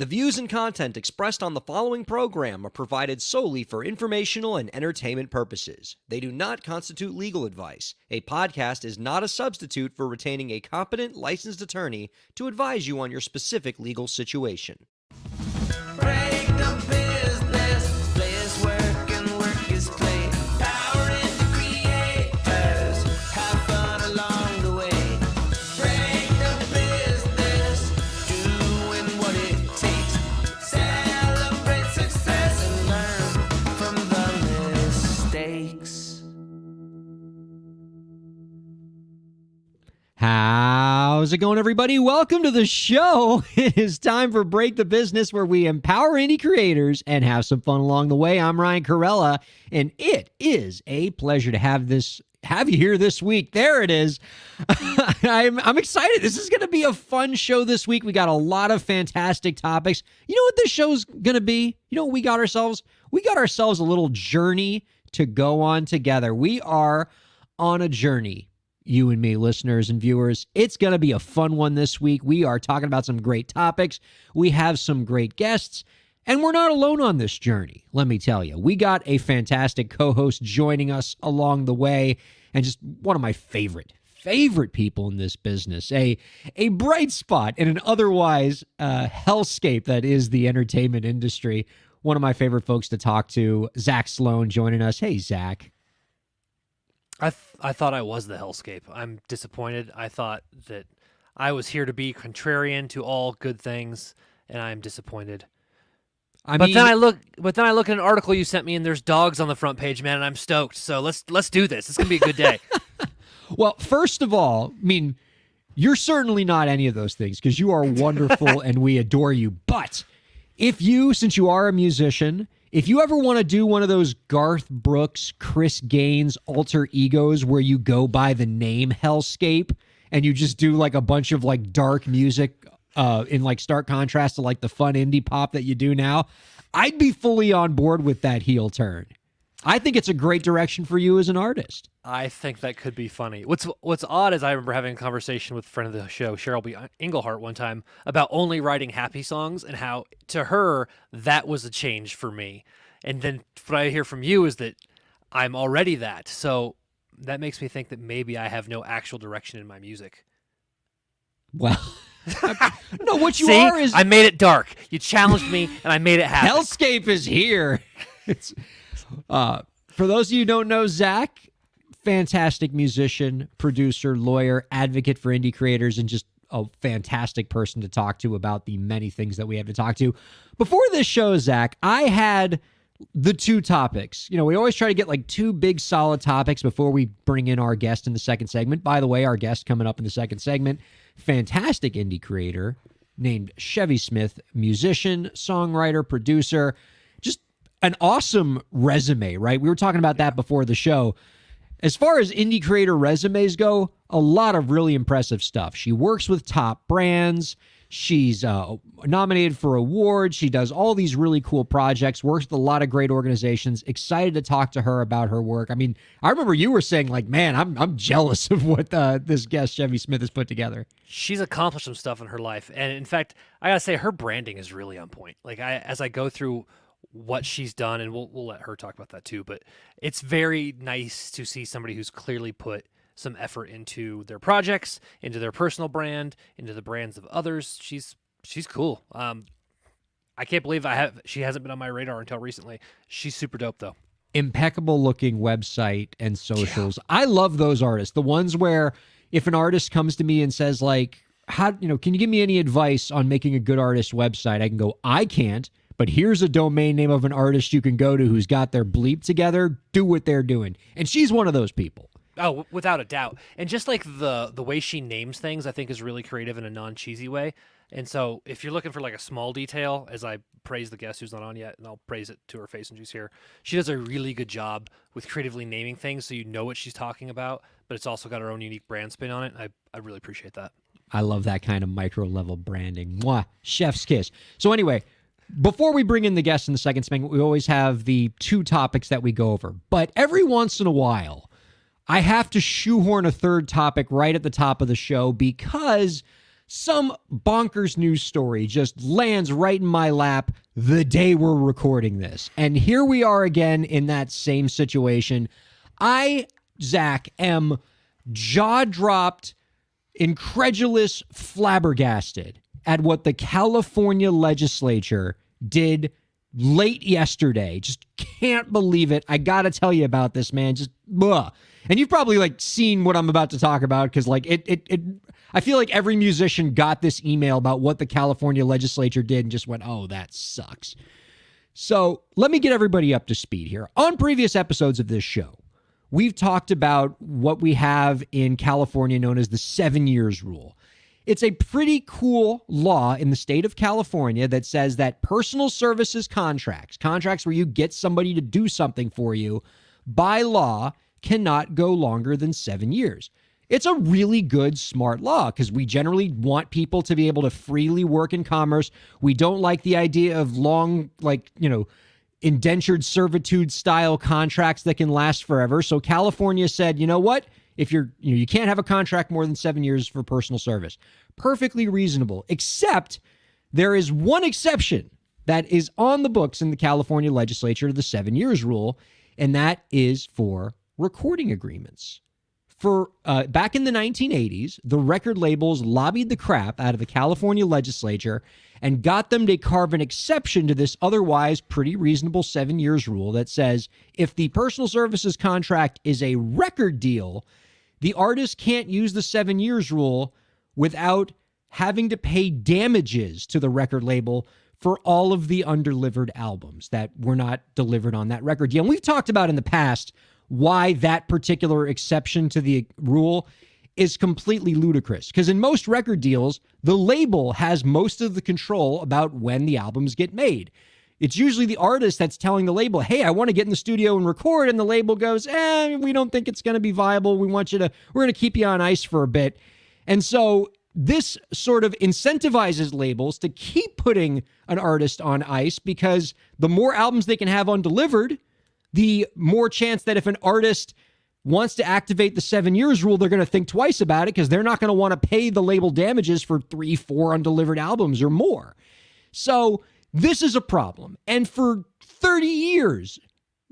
The views and content expressed on the following program are provided solely for informational and entertainment purposes. They do not constitute legal advice. A podcast is not a substitute for retaining a competent, licensed attorney to advise you on your specific legal situation. Break the business, play is work and work is play. Power in the creators, have fun along the way. Break the business, doing what it takes. Celebrate success and learn from the mistakes. How's it going, everybody? Welcome to the show. It is time for Break the Business, where we empower indie creators and have some fun along the way. I'm Ryan Kairalla, and it is a pleasure to have you here this week. There it is. I'm excited. This is going to be a fun show this week. We got a lot of fantastic topics. You know what this show's going to be? You know what we got ourselves? We got ourselves a little journey to go on together. We are on a journey. You and me, listeners and viewers. It's going to be a fun one this week. We are talking about some great topics. We have some great guests, and we're not alone on this journey. Let me tell you, we got a fantastic co-host joining us along the way, and just one of my favorite people in this business, a bright spot in an otherwise hellscape that is the entertainment industry. One of my favorite folks to talk to, Zach Sloan, joining us. Hey, Zach. I thought I was the hellscape. I'm disappointed. I thought that I was here to be contrarian to all good things, and I'm disappointed. But then I look at an article you sent me, and there's dogs on the front page, man, and I'm stoked. So let's do this. It's gonna be a good day. Well, first of all, I mean, you're certainly not any of those things because you are wonderful and we adore you. But since you are a musician, if you ever want to do one of those Garth Brooks, Chris Gaines alter egos where you go by the name Hellscape and you just do like a bunch of like dark music in like stark contrast to like the fun indie pop that you do now, I'd be fully on board with that heel turn. I think it's a great direction for you as an artist. I think that could be funny. What's odd is I remember having a conversation with a friend of the show, Cheryl B. Englehart, one time about only writing happy songs and how, to her, that was a change for me. And then what I hear from you is that I'm already that. So that makes me think that maybe I have no actual direction in my music. Well, no, what you See? are is... I made it dark. You challenged me, and I made it happen. Hellscape is here. It's for those of you who don't know, Zach, fantastic musician, producer, lawyer, advocate for indie creators, and just a fantastic person to talk to about the many things that we have to talk to. Before this show, Zach, I had the two topics. You know, we always try to get like two big solid topics before we bring in our guest in the second segment. By the way, our guest coming up in the second segment, fantastic indie creator named Shevy Smith, musician, songwriter, producer, just an awesome resume, right? We were talking about that before the show. As far as indie creator resumes go, a lot of really impressive stuff. She works with top brands. She's nominated for awards. She does all these really cool projects, works with a lot of great organizations. Excited to talk to her about her work. I mean, I remember you were saying like, man, I'm jealous of what this guest Shevy Smith has put together. She's accomplished some stuff in her life. And in fact, I gotta say her branding is really on point. Like as I go through what she's done, and we'll let her talk about that too, but it's very nice to see somebody who's clearly put some effort into their projects, into their personal brand, into the brands of others. She's cool. I can't believe she hasn't been on my radar until recently. She's super dope though. Impeccable looking website and socials. Yeah. I love those artists. The ones where if an artist comes to me and says like, can you give me any advice on making a good artist website? I can go, I can't. But here's a domain name of an artist you can go to who's got their bleep together, do what they're doing. And she's one of those people. Oh, without a doubt. And just like the way she names things, I think is really creative in a non-cheesy way. And so if you're looking for like a small detail, as I praise the guest who's not on yet, and I'll praise it to her face when she's here, she does a really good job with creatively naming things so you know what she's talking about, but it's also got her own unique brand spin on it. I really appreciate that. I love that kind of micro-level branding. Mwah, chef's kiss. So anyway, before we bring in the guest in the second segment, we always have the two topics that we go over. But every once in a while, I have to shoehorn a third topic right at the top of the show because Some bonkers news story just lands right in my lap the day we're recording this. And here we are again in that same situation. I, Zach, am jaw-dropped, incredulous, flabbergasted at what the California legislature did late yesterday. Just can't believe it. I gotta tell you about this, man. Just ugh. And you've probably like seen what I'm about to talk about because like it I feel like every musician got this email about what the California legislature did and just went, oh, that sucks. So let me get everybody up to speed here. On previous episodes of this show, we've talked about what we have in California known as the 7 years rule. It's a pretty cool law in the state of California that says that personal services contracts where you get somebody to do something for you, by law, cannot go longer than 7 years. It's a really good, smart law because we generally want people to be able to freely work in commerce. We don't like the idea of long, indentured servitude style contracts that can last forever. So California said, you know what? If you can't have a contract more than 7 years for personal service. Perfectly reasonable, except there is one exception that is on the books in the California legislature to the 7 years rule, and that is for recording agreements. For back in the 1980s, the record labels lobbied the crap out of the California legislature and got them to carve an exception to this otherwise pretty reasonable 7 years rule that says if the personal services contract is a record deal, the artist can't use the 7 years rule without having to pay damages to the record label for all of the undelivered albums that were not delivered on that record deal. And we've talked about in the past why that particular exception to the rule is completely ludicrous. Because in most record deals, the label has most of the control about when the albums get made. It's usually the artist that's telling the label, hey, I want to get in the studio and record. And the label goes, we don't think it's going to be viable. We're going to keep you on ice for a bit. And so this sort of incentivizes labels to keep putting an artist on ice because the more albums they can have undelivered, the more chance that if an artist wants to activate the 7 years rule, they're going to think twice about it because they're not going to want to pay the label damages for 3-4 undelivered albums or more. So this is a problem. And for 30 years,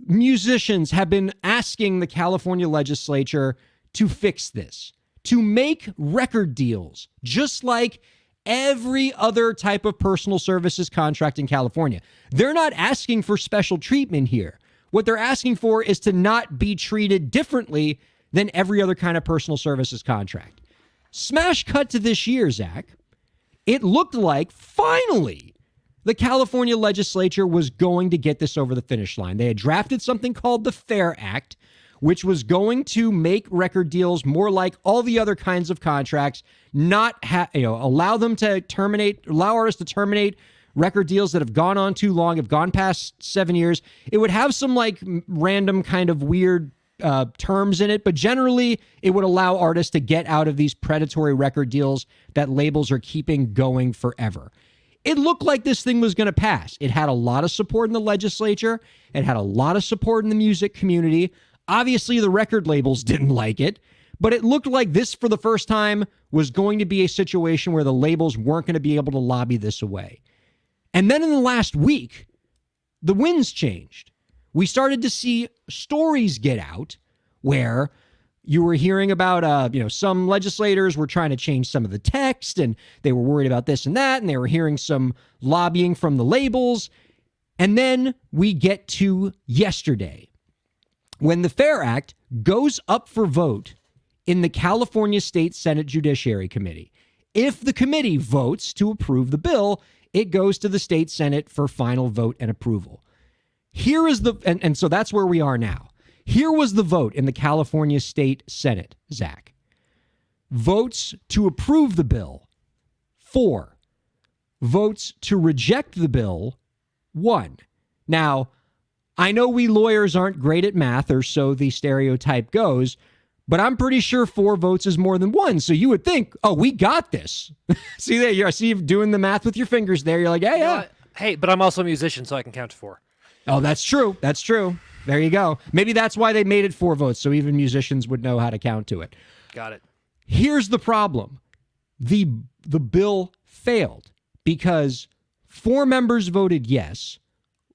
musicians have been asking the California legislature to fix this, to make record deals just like every other type of personal services contract in California. They're not asking for special treatment here. What they're asking for is to not be treated differently than every other kind of personal services contract. Smash cut to this year, Zach. It looked like finally the California legislature was going to get this over the finish line. They had drafted something called the FAIR Act, which was going to make record deals more like all the other kinds of contracts, allow artists to terminate record deals that have gone on too long, have gone past 7 years. It would have some like random kind of weird terms in it, but generally it would allow artists to get out of these predatory record deals that labels are keeping going forever. It looked like this thing was going to pass. It had a lot of support in the legislature. It had a lot of support in the music community. Obviously, the record labels didn't like it, but it looked like this for the first time was going to be a situation where the labels weren't going to be able to lobby this away. And then in the last week, the winds changed. We started to see stories get out where you were hearing about, some legislators were trying to change some of the text and they were worried about this and that. And they were hearing some lobbying from the labels. And then we get to yesterday when the FAIR Act goes up for vote in the California State Senate Judiciary Committee. If the committee votes to approve the bill, it goes to the state Senate for final vote and approval. Here is and so that's where we are now. Here was the vote in the California State Senate, Zach. Votes to approve the bill, 4. Votes to reject the bill, 1. Now, I know we lawyers aren't great at math, or so the stereotype goes, but I'm pretty sure 4 votes is more than 1. So you would think, oh, we got this. See there, I see you doing the math with your fingers there. You're like, yeah. Hey, but I'm also a musician, so I can count to 4. Oh, that's true. That's true. There you go. Maybe that's why they made it 4 votes, so even musicians would know how to count to it. Got it. Here's the problem. the bill failed because 4 members voted yes,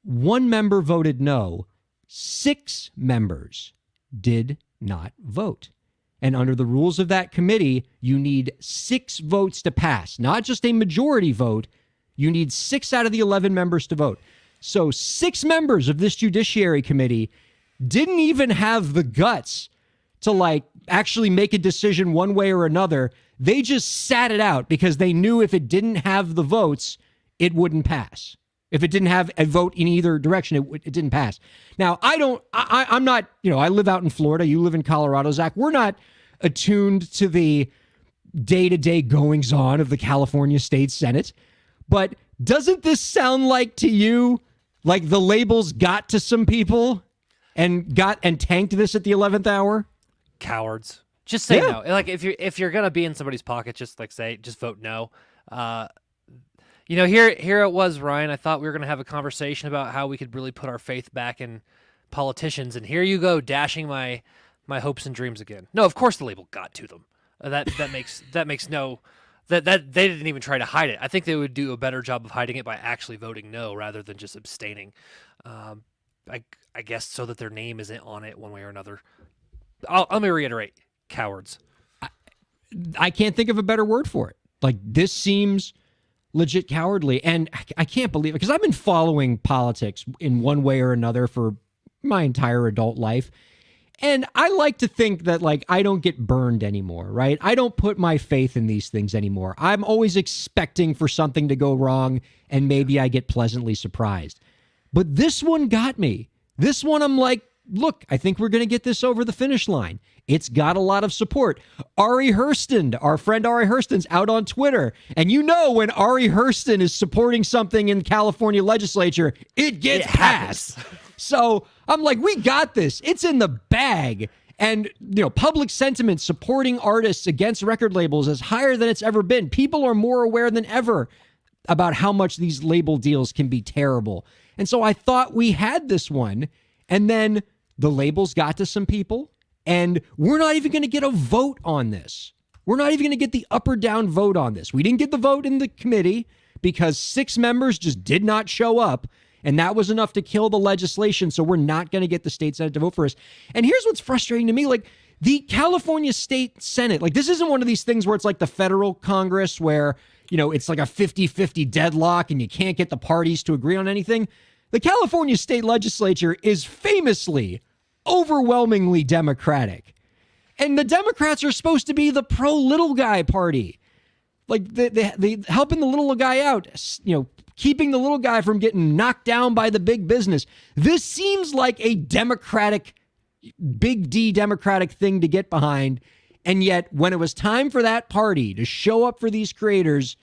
1 member voted no, 6 members did not vote. And under the rules of that committee, you need 6 votes to pass, not just a majority vote. You need 6 out of the 11 members to vote. So 6 members of this Judiciary Committee didn't even have the guts to actually make a decision one way or another. They just sat it out because they knew if it didn't have the votes, it wouldn't pass. If it didn't have a vote in either direction, it didn't pass. Now, I'm not, I live out in Florida. You live in Colorado, Zach. We're not attuned to the day-to-day goings-on of the California State Senate. But doesn't this sound like to you like the labels got to some people and tanked this at the 11th hour? Cowards. Just say no. Like if you're gonna be in somebody's pocket, just vote no. Here it was, Ryan. I thought we were gonna have a conversation about how we could really put our faith back in politicians, and here you go, dashing my hopes and dreams again. No, of course the label got to them. That makes no. That they didn't even try to hide it. I think they would do a better job of hiding it by actually voting no rather than just abstaining. I guess so that their name isn't on it one way or another. Let me reiterate: cowards. I can't think of a better word for it. Like, this seems legit cowardly, and I can't believe it because I've been following politics in one way or another for my entire adult life. And I like to think that, I don't get burned anymore, right? I don't put my faith in these things anymore. I'm always expecting for something to go wrong, and maybe I get pleasantly surprised. But this one got me. This one, I'm like, look, I think we're going to get this over the finish line. It's got a lot of support. Ari Hurston, our friend Ari Hurston's out on Twitter. And when Ari Hurston is supporting something in the California legislature, it gets passed. So I'm like, we got this. It's in the bag. And, public sentiment supporting artists against record labels is higher than it's ever been. People are more aware than ever about how much these label deals can be terrible. And so I thought we had this one. And then the labels got to some people. And we're not even going to get a vote on this. We're not even going to get the up or down vote on this. We didn't get the vote in the committee because 6 members just did not show up. And that was enough to kill the legislation. So we're not going to get the state Senate to vote for us. And here's what's frustrating to me. The California State Senate, this isn't one of these things where it's like the federal Congress where, it's like a 50-50 deadlock and you can't get the parties to agree on anything. The California State Legislature is famously overwhelmingly Democratic. And the Democrats are supposed to be the pro-little guy party. They helping the little guy out, keeping the little guy from getting knocked down by the big business. This seems like a Democratic, big D Democratic thing to get behind. And yet, when it was time for that party to show up for these creators,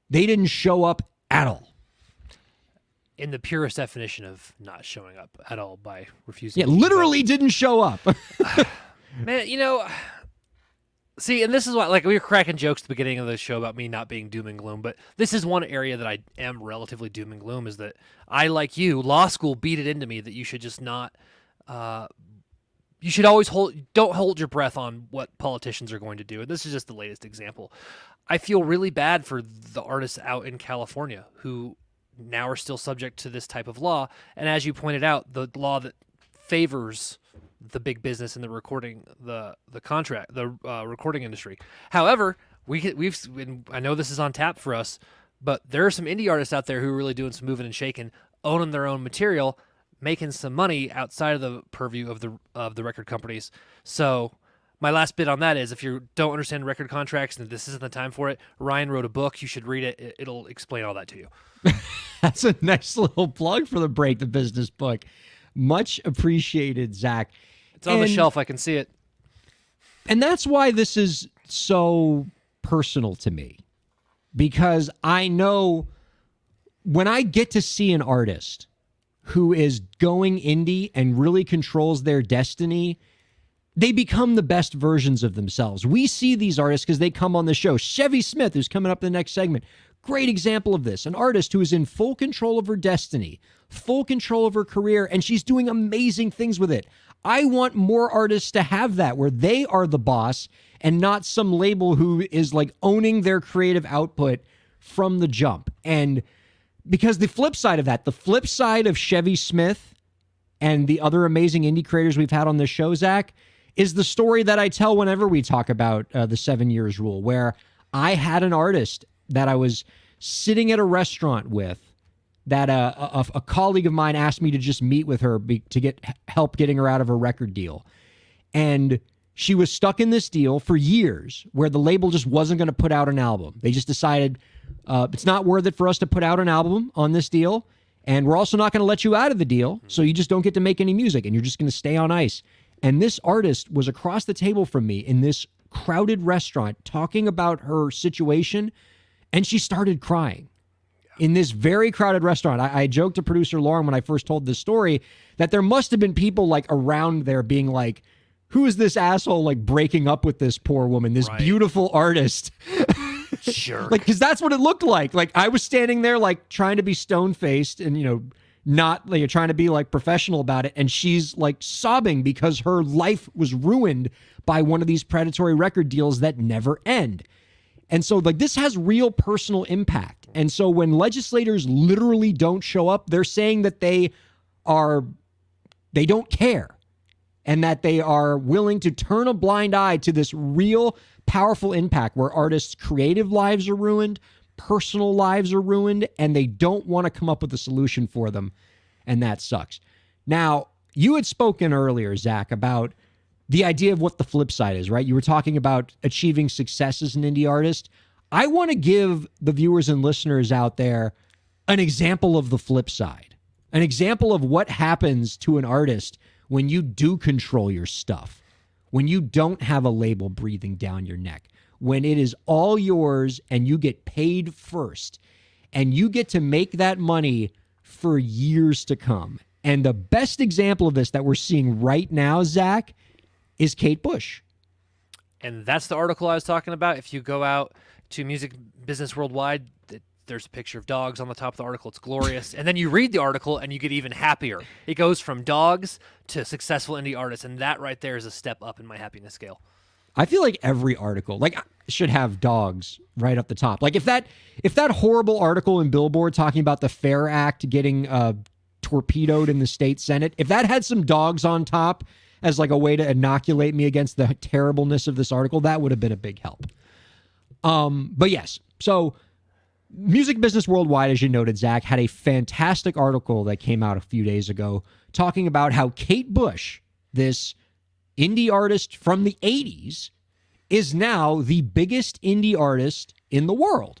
they didn't show up at all. In the purest definition of not showing up at all by refusing. Yeah, literally didn't show up. Man, see, and this is why, we were cracking jokes at the beginning of the show about me not being doom and gloom, but this is one area that I am relatively doom and gloom is that I, like you, law school beat it into me that you should just not, you should always don't hold your breath on what politicians are going to do. And this is just the latest example. I feel really bad for the artists out in California who now are still subject to this type of law. And as you pointed out, the law that favors the big business in the recording, the recording industry. However, I know this is on tap for us, but there are some indie artists out there who are really doing some moving and shaking, owning their own material, making some money outside of the purview of the record companies. So my last bit on that is if you don't understand record contracts and this isn't the time for it, Ryan wrote a book. You should read it. It'll explain all that to you. That's a nice little plug for the Break the Business book. Much appreciated, Zach. It's on the shelf. I can see it. And that's why this is so personal to me, because I know when I get to see an artist who is going indie and really controls their destiny, they become the best versions of themselves. We see these artists because they come on the show. Chevy Smith, who's coming up in the next segment, great example of this. An artist who is in full control of her destiny, full control of her career, and she's doing amazing things with it. I want more artists to have that, where they are the boss and not some label who is like owning their creative output from the jump. And because the flip side of that, the flip side of Chevy Smith and the other amazing indie creators we've had on this show, Zach, is the story that I tell whenever we talk about the 7 years rule, where I had an artist that I was sitting at a restaurant with that a colleague of mine asked me to just meet with her to get help getting her out of a record deal. And she was stuck in this deal for years where the label just wasn't going to put out an album. They just decided it's not worth it for us to put out an album on this deal. And we're also not going to let you out of the deal. So you just don't get to make any music and you're just going to stay on ice. And this artist was across the table from me in this crowded restaurant talking about her situation. And she started crying in this very crowded restaurant. I joked to producer Lauren when I first told this story that there must have been people like around there being like, who is this asshole like breaking up with this poor woman, this beautiful artist? Sure. Like, because that's what it looked like. Like, I was standing there like trying to be stone-faced and, you know, not like trying to be like professional about it. And she's like sobbing because her life was ruined by one of these predatory record deals that never end. And so like this has real personal impact. And so when legislators literally don't show up, they're saying that they don't care and that they are willing to turn a blind eye to this real powerful impact where artists' creative lives are ruined, personal lives are ruined, and they don't want to come up with a solution for them. And that sucks. Now, you had spoken earlier, Zach, about the idea of what the flip side is, right? You were talking about achieving success as an indie artist. I want to give the viewers and listeners out there an example of the flip side, an example of what happens to an artist when you do control your stuff, when you don't have a label breathing down your neck, when it is all yours and you get paid first and you get to make that money for years to come. And the best example of this that we're seeing right now, Zach, is Kate Bush. And that's the article I was talking about. If you go out to Music Business Worldwide, there's a picture of dogs on the top of the article. It's glorious. And then you read the article and you get even happier. It goes from dogs to successful indie artists. And that right there is a step up in my happiness scale. I feel like every article like should have dogs right up the top. Like if that horrible article in Billboard talking about the FAIR Act getting torpedoed in the state Senate, if that had some dogs on top as like a way to inoculate me against the terribleness of this article, that would have been a big help. But yes, so Music Business Worldwide, as you noted, Zach, had a fantastic article that came out a few days ago talking about how Kate Bush, this indie artist from the 80s, is now the biggest indie artist in the world.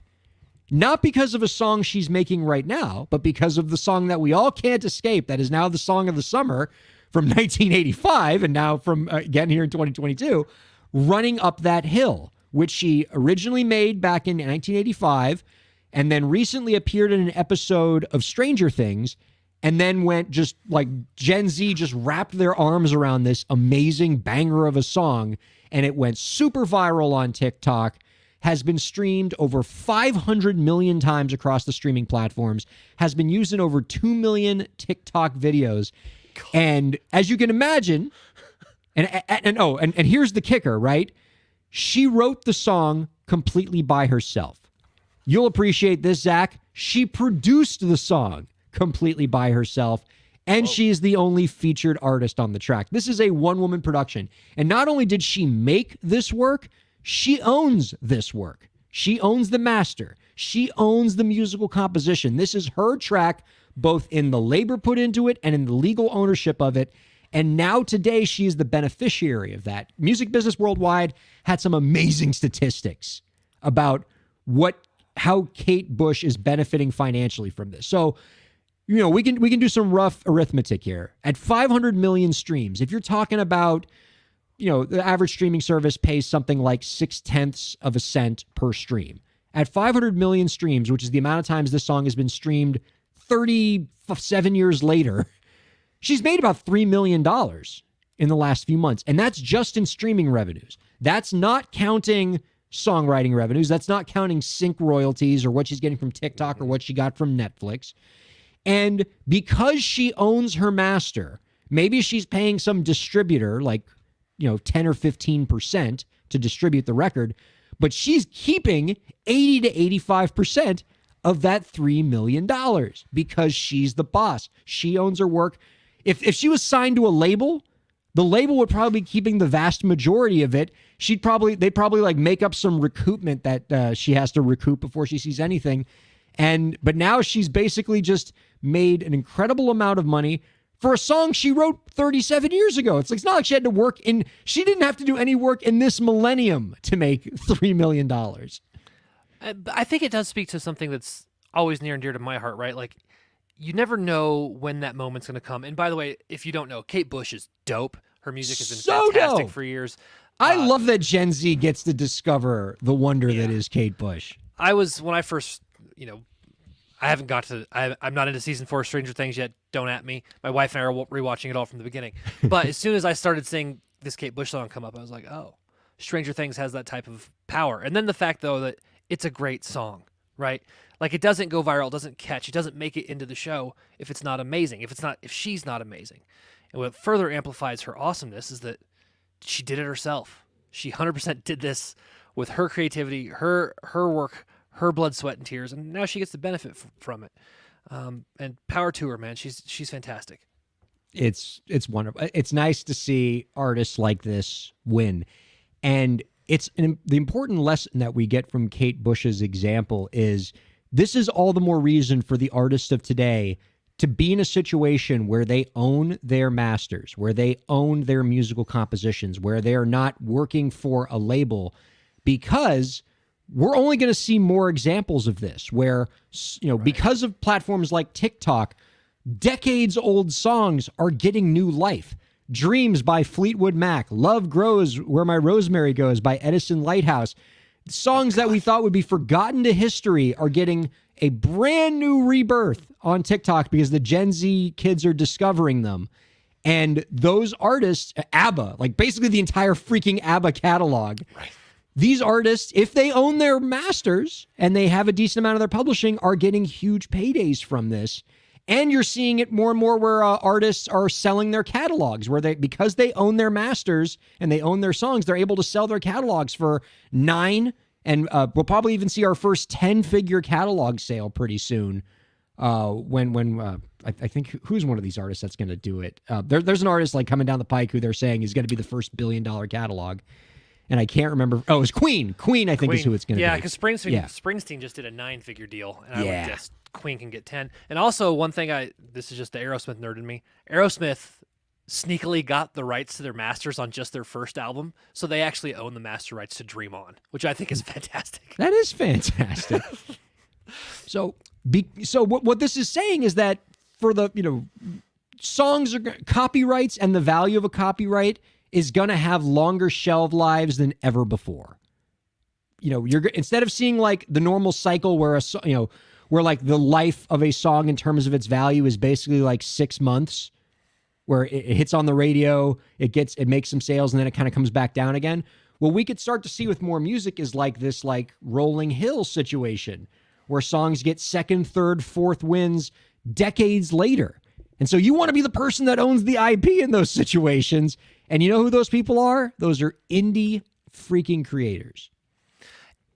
Not because of a song she's making right now, but because of the song that we all can't escape that is now the song of the summer from 1985 and now from, again, here in 2022, Running Up That Hill, which she originally made back in 1985 and then recently appeared in an episode of Stranger Things and then went just like Gen Z just wrapped their arms around this amazing banger of a song and it went super viral on TikTok, has been streamed over 500 million times across the streaming platforms, has been used in over 2 million TikTok videos. And as you can imagine, and here's the kicker, right? She wrote the song completely by herself. You'll appreciate this, Zach. She produced the song completely by herself, and she's the only featured artist on the track. This is a one-woman production. And not only did she make this work, she owns this work. She owns the master. She owns the musical composition. This is her track, both in the labor put into it and in the legal ownership of it. And now today, she is the beneficiary of that. Music Business Worldwide had some amazing statistics about how Kate Bush is benefiting financially from this. So, you know, we can do some rough arithmetic here. At 500 million streams, if you're talking about, you know, the average streaming service pays something like 0.6 of a cent per stream. At 500 million streams, which is the amount of times this song has been streamed 37 years later, she's made about $3 million in the last few months. And that's just in streaming revenues. That's not counting songwriting revenues. That's not counting sync royalties or what she's getting from TikTok or what she got from Netflix. And because she owns her master, Maybe she's paying some distributor like, 10 or 15% to distribute the record, but she's keeping 80 to 85% of that $3 million because she's the boss. She owns her work. If she was signed to a label, the label would probably be keeping the vast majority of it. They'd probably like make up some recoupment that she has to recoup before she sees anything. But now she's basically just made an incredible amount of money for a song she wrote 37 years ago. It's not like she didn't have to do any work in this millennium to make $3 million. I think it does speak to something that's always near and dear to my heart, right? Like, you never know when that moment's going to come. And by the way, if you don't know, Kate Bush is dope. Her music has been So fantastic dope. for years. I love that Gen Z gets to discover the wonder that is Kate Bush. When I first, I haven't got to, I'm not into season 4 of Stranger Things yet. Don't at me. My wife and I are rewatching it all from the beginning. But as soon as I started seeing this Kate Bush song come up, I was like, oh, Stranger Things has that type of power. And then the fact, though, that it's a great song, right? Like, it doesn't go viral, it doesn't catch, it doesn't make it into the show if it's not amazing, if she's not amazing. And what further amplifies her awesomeness is that she did it herself. She 100% did this with her creativity, her work, her blood, sweat, and tears, and now she gets to benefit from it. And power to her, man. She's fantastic. It's wonderful. It's nice to see artists like this win. And the important lesson that we get from Kate Bush's example is this is all the more reason for the artists of today to be in a situation where they own their masters, where they own their musical compositions, where they are not working for a label, because we're only going to see more examples of this where, because of platforms like TikTok, decades old songs are getting new life. Dreams by Fleetwood Mac, Love Grows Where My Rosemary Goes by Edison Lighthouse. Songs that we thought would be forgotten to history are getting a brand new rebirth on TikTok because the Gen Z kids are discovering them. And those artists, ABBA, like basically the entire freaking ABBA catalog, right. These artists, if they own their masters and they have a decent amount of their publishing, are getting huge paydays from this. And you're seeing it more and more where artists are selling their catalogs, where because they own their masters and they own their songs, they're able to sell their catalogs for 9, and we'll probably even see our first 10-figure catalog sale pretty soon. I think who's one of these artists that's going to do it? There's an artist like coming down the pike who they're saying is going to be the first $1 billion catalog. And I can't remember. Oh, it was Queen. Queen, I think, is who it's going to be. Yeah, because Springsteen just did a 9-figure deal, and I would guess Queen can get 10. And also, one thing this is just the Aerosmith nerd in me. Aerosmith sneakily got the rights to their masters on just their first album, so they actually own the master rights to Dream On, which I think is fantastic. That is fantastic. So what this is saying is that for the songs, copyrights and the value of a copyright is going to have longer shelf lives than ever before. You're instead of seeing like the normal cycle where where like the life of a song in terms of its value is basically like 6 months, where it hits on the radio, it makes some sales, and then it kind of comes back down again. What we could start to see with more music is like this like rolling hill situation where songs get second, third, fourth wins decades later. And so you want to be the person that owns the IP in those situations. And you know who those people are? Those are indie freaking creators.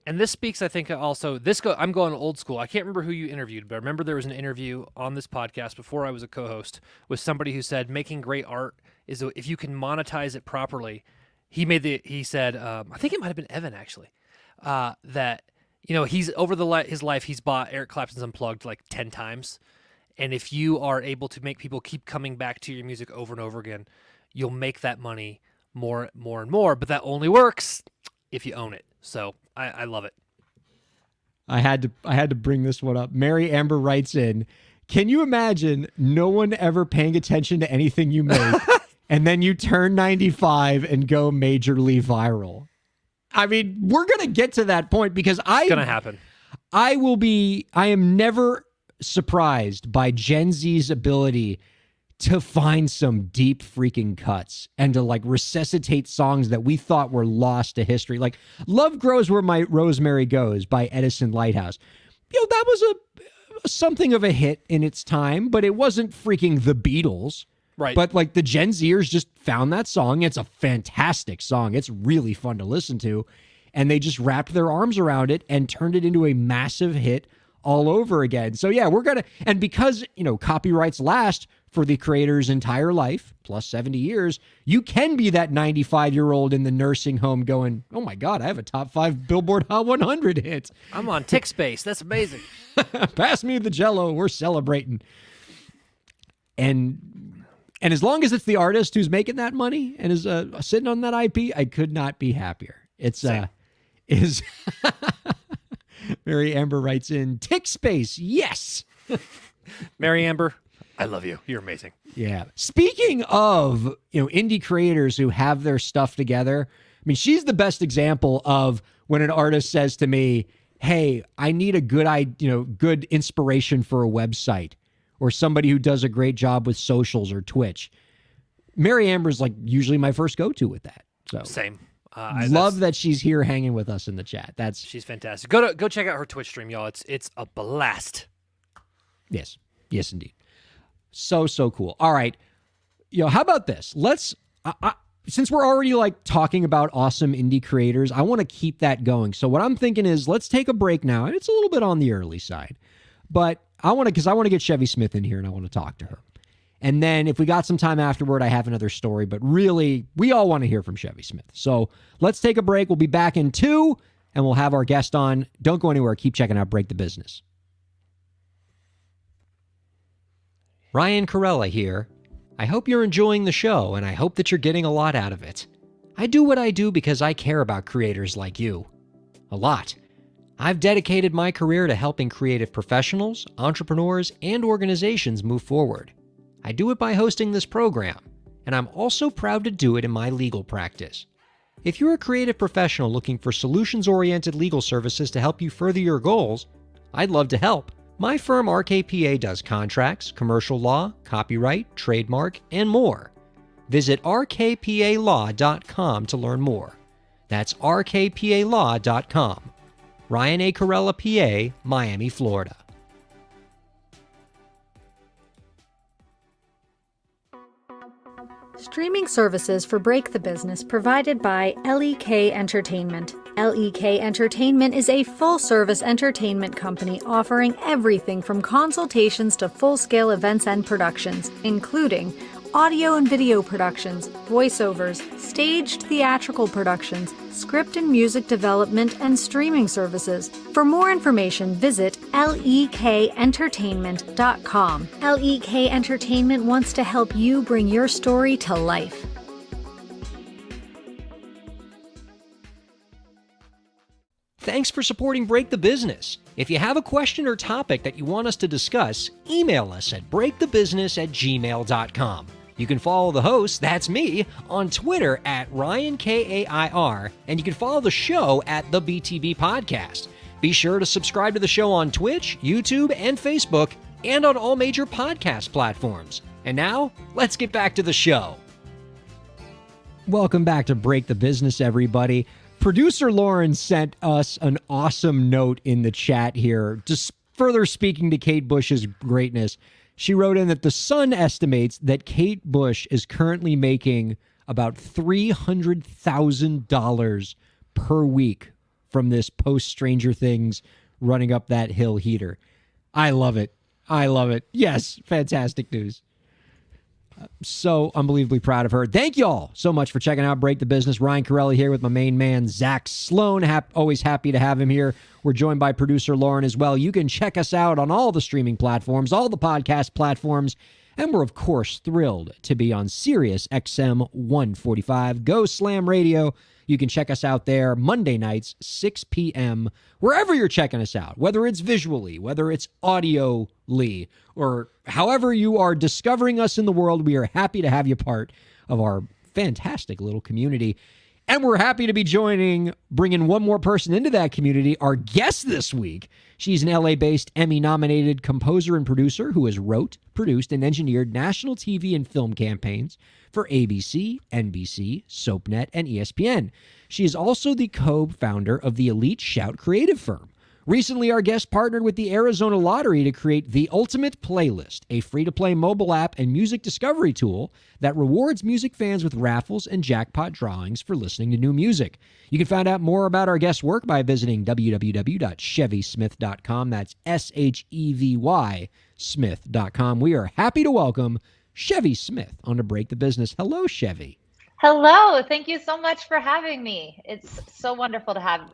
And this speaks, I think, also, I'm going old school. I can't remember who you interviewed, but I remember there was an interview on this podcast before I was a co-host with somebody who said making great art is if you can monetize it properly. He said, I think it might have been Evan actually, that, he's over his life, he's bought Eric Clapton's Unplugged like 10 times. And if you are able to make people keep coming back to your music over and over again, you'll make that money more and more, but that only works if you own it. So I love it. I had to bring this one up. Mary Amber writes in, can you imagine no one ever paying attention to anything you make and then you turn 95 and go majorly viral? I mean, we're going to get to that point because it's going to happen. I am never surprised by Gen Z's ability to find some deep freaking cuts and to like resuscitate songs that we thought were lost to history. Like Love Grows Where My Rosemary Goes by Edison Lighthouse. That was something of a hit in its time, but it wasn't freaking the Beatles, Right. But like the Gen Zers just found that song. It's a fantastic song. It's really fun to listen to. And they just wrapped their arms around it and turned it into a massive hit all over again. So yeah, and because, copyrights last for the creator's entire life, plus 70 years, you can be that 95-year-old in the nursing home going, oh my God, I have a top 5 Billboard Hot 100 hit. I'm on Tick Space. That's amazing. Pass me the Jello. We're celebrating. And as long as it's the artist who's making that money and is sitting on that IP, I could not be happier. It's Mary Amber writes in, Tick Space, yes. Mary Amber, I love you. You're amazing. Yeah. Speaking of, indie creators who have their stuff together, I mean, she's the best example of when an artist says to me, hey, I need a good inspiration for a website, or somebody who does a great job with socials or Twitch. Mary Amber's like usually my first go-to with that. So Same. love that she's here hanging with us in the chat. She's fantastic. Go check out her Twitch stream, y'all. It's a blast. Yes, indeed. So cool. All right, how about this? Let's since we're already like talking about awesome indie creators, I want to keep that going. So what I'm thinking is let's take a break now. And it's a little bit on the early side, but I want to get Chevy Smith in here and I want to talk to her. And then if we got some time afterward, I have another story, but really we all want to hear from Chevy Smith. So let's take a break. We'll be back in 2 and we'll have our guest on. Don't go anywhere. Keep checking out Break the Business. Ryan Kairalla here. I hope you're enjoying the show, and I hope that you're getting a lot out of it. I do what I do because I care about creators like you. A lot. I've dedicated my career to helping creative professionals, entrepreneurs, and organizations move forward. I do it by hosting this program, and I'm also proud to do it in my legal practice. If you're a creative professional looking for solutions-oriented legal services to help you further your goals, I'd love to help. My firm RKPA does contracts, commercial law, copyright, trademark, and more. Visit rkpalaw.com to learn more. That's rkpalaw.com. Ryan A. Kairalla, PA, Miami, Florida. Streaming services for Break the Business provided by LEK Entertainment. LEK Entertainment is a full-service entertainment company offering everything from consultations to full-scale events and productions, including audio and video productions, voiceovers, staged theatrical productions, script and music development, and streaming services. For more information, visit lekentertainment.com. LEK Entertainment wants to help you bring your story to life. Thanks for supporting Break the Business. If you have a question or topic that you want us to discuss, email us at breakthebusiness@gmail.com. You can follow the host, that's me, on Twitter at Ryan Kair, and you can follow the show at the BTB Podcast. Be sure to subscribe to the show on Twitch, YouTube, and Facebook, and on all major podcast platforms. And now, let's get back to the show. Welcome back to Break the Business, everybody. Producer Lauren sent us an awesome note in the chat here, just further speaking to Kate Bush's greatness. She wrote in that The Sun estimates that Kate Bush is currently making about $300,000 per week from this post-Stranger Things running up that hill heater. I love it. Yes, fantastic news. So unbelievably proud of her. Thank you all so much for checking out Break the Business. Ryan Kairalla here with my main man, Zach Sloan. Always happy to have him here. We're joined by producer Lauren as well. You can check us out on all the streaming platforms, all the podcast platforms, and we're, of course, thrilled to be on Sirius XM 145 Go Slam Radio. You can check us out there Monday nights, 6 p.m., wherever you're checking us out, whether it's visually, whether it's audioly, or however you are discovering us in the world. We are happy to have you part of our fantastic little community. And we're happy to be bringing one more person into that community, our guest this week. She's an LA-based Emmy-nominated composer and producer who has wrote, produced, and engineered national TV and film campaigns for ABC, NBC, SoapNet, and ESPN. She is also the co-founder of the Elite Shout creative firm, Recently, our guest partnered with the Arizona Lottery to create the Ultimate Playlist, a free-to-play mobile app and music discovery tool that rewards music fans with raffles and jackpot drawings for listening to new music. You can find out more about our guest's work by visiting www.chevysmith.com. That's SHEVY Smith.com. We are happy to welcome Shevy Smith on To Break the Business. Hello, Chevy. Hello. Thank you so much for having me. It's so wonderful to have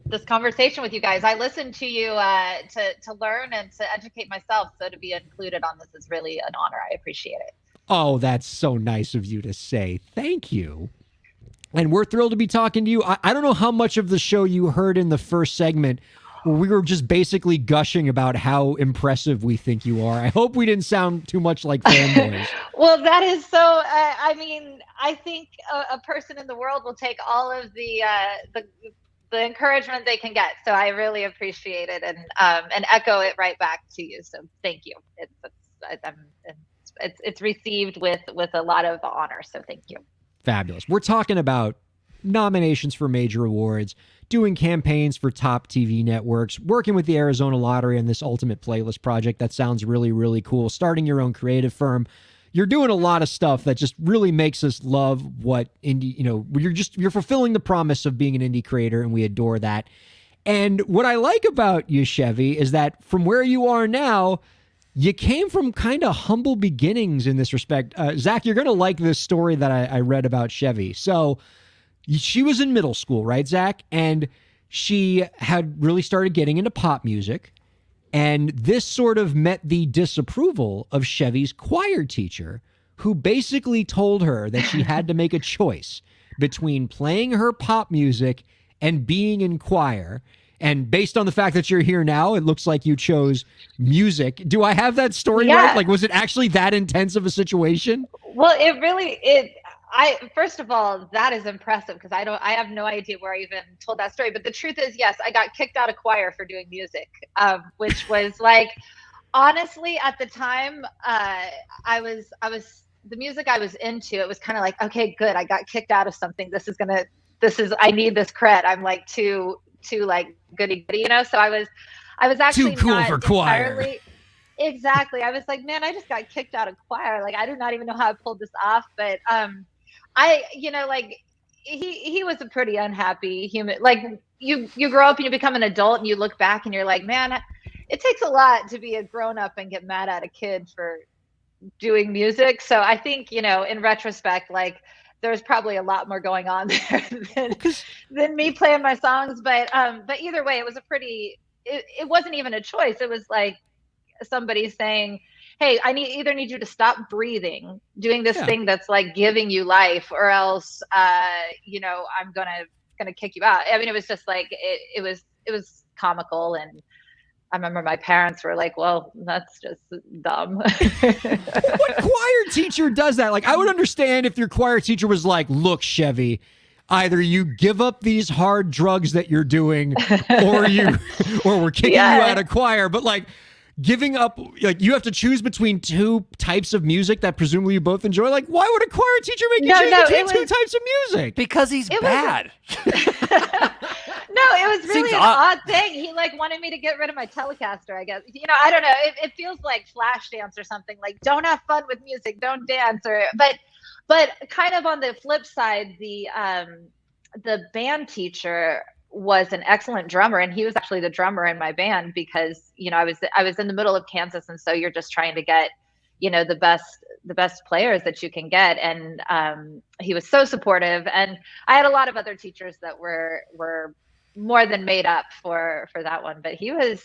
this conversation with you guys. I listen to you to learn and to educate myself. So to be included on this is really an honor. I appreciate it. Oh, that's so nice of you to say. Thank you. And we're thrilled to be talking to you. I don't know how much of the show you heard in the first segment where we were just basically gushing about how impressive we think you are. I hope we didn't sound too much like fanboys. Well, that is so, I mean, I think a person in the world will take all of the encouragement they can get. So I really appreciate it and echo it right back to you. So thank you. It's received with a lot of honor. So thank you. Fabulous. We're talking about nominations for major awards, doing campaigns for top TV networks, working with the Arizona Lottery on this Ultimate Playlist project. That sounds really, really cool. Starting your own creative firm. You're doing a lot of stuff that just really makes us love what indie, you're fulfilling the promise of being an indie creator, and we adore that. And what I like about you, Chevy, is that from where you are now, you came from kind of humble beginnings in this respect. Zach, you're going to like this story that I read about Chevy. So she was in middle school, right, Zach? And she had really started getting into pop music. And this sort of met the disapproval of Chevy's choir teacher, who basically told her that she had to make a choice between playing her pop music and being in choir. And based on the fact that you're here now, it looks like you chose music. Do I have that story right? Like, was it actually that intense of a situation? Well, first of all, that is impressive because I have no idea where I even told that story. But the truth is, yes, I got kicked out of choir for doing music, which was like, honestly, at the time, I was the music I was into. It was kind of like, okay, good, I got kicked out of something. I need this cred. I'm like too like goody goody, So I was actually too cool not for choir. Entirely, exactly. I was like, man, I just got kicked out of choir. Like, I do not even know how I pulled this off. But he was a pretty unhappy human. Like, you grow up and you become an adult and you look back and you're like, man, it takes a lot to be a grown up and get mad at a kid for doing music. So I think, in retrospect, like, there's probably a lot more going on there than me playing my songs. But either way, it was it wasn't even a choice. It was like somebody saying, hey, I either need you to stop breathing, doing this thing that's like giving you life, or else, I'm gonna kick you out. I mean, it was just like, it was comical. And I remember my parents were like, well, that's just dumb. What choir teacher does that? Like, I would understand if your choir teacher was like, look, Chevy, either you give up these hard drugs that you're doing or we're kicking you out of choir. But like, giving up, like, you have to choose between two types of music that presumably you both enjoy. Like, why would a choir teacher make you choose between two types of music? Because he's bad. No, it was really an odd thing. He like wanted me to get rid of my Telecaster, I guess. I don't know. It feels like Flashdance or something. Like, don't have fun with music, don't dance. But kind of on the flip side, the band teacher was an excellent drummer, and he was actually the drummer in my band because I was in the middle of Kansas, and so you're just trying to get the best players that you can get, and he was so supportive. And I had a lot of other teachers that were more than made up for that one, but he was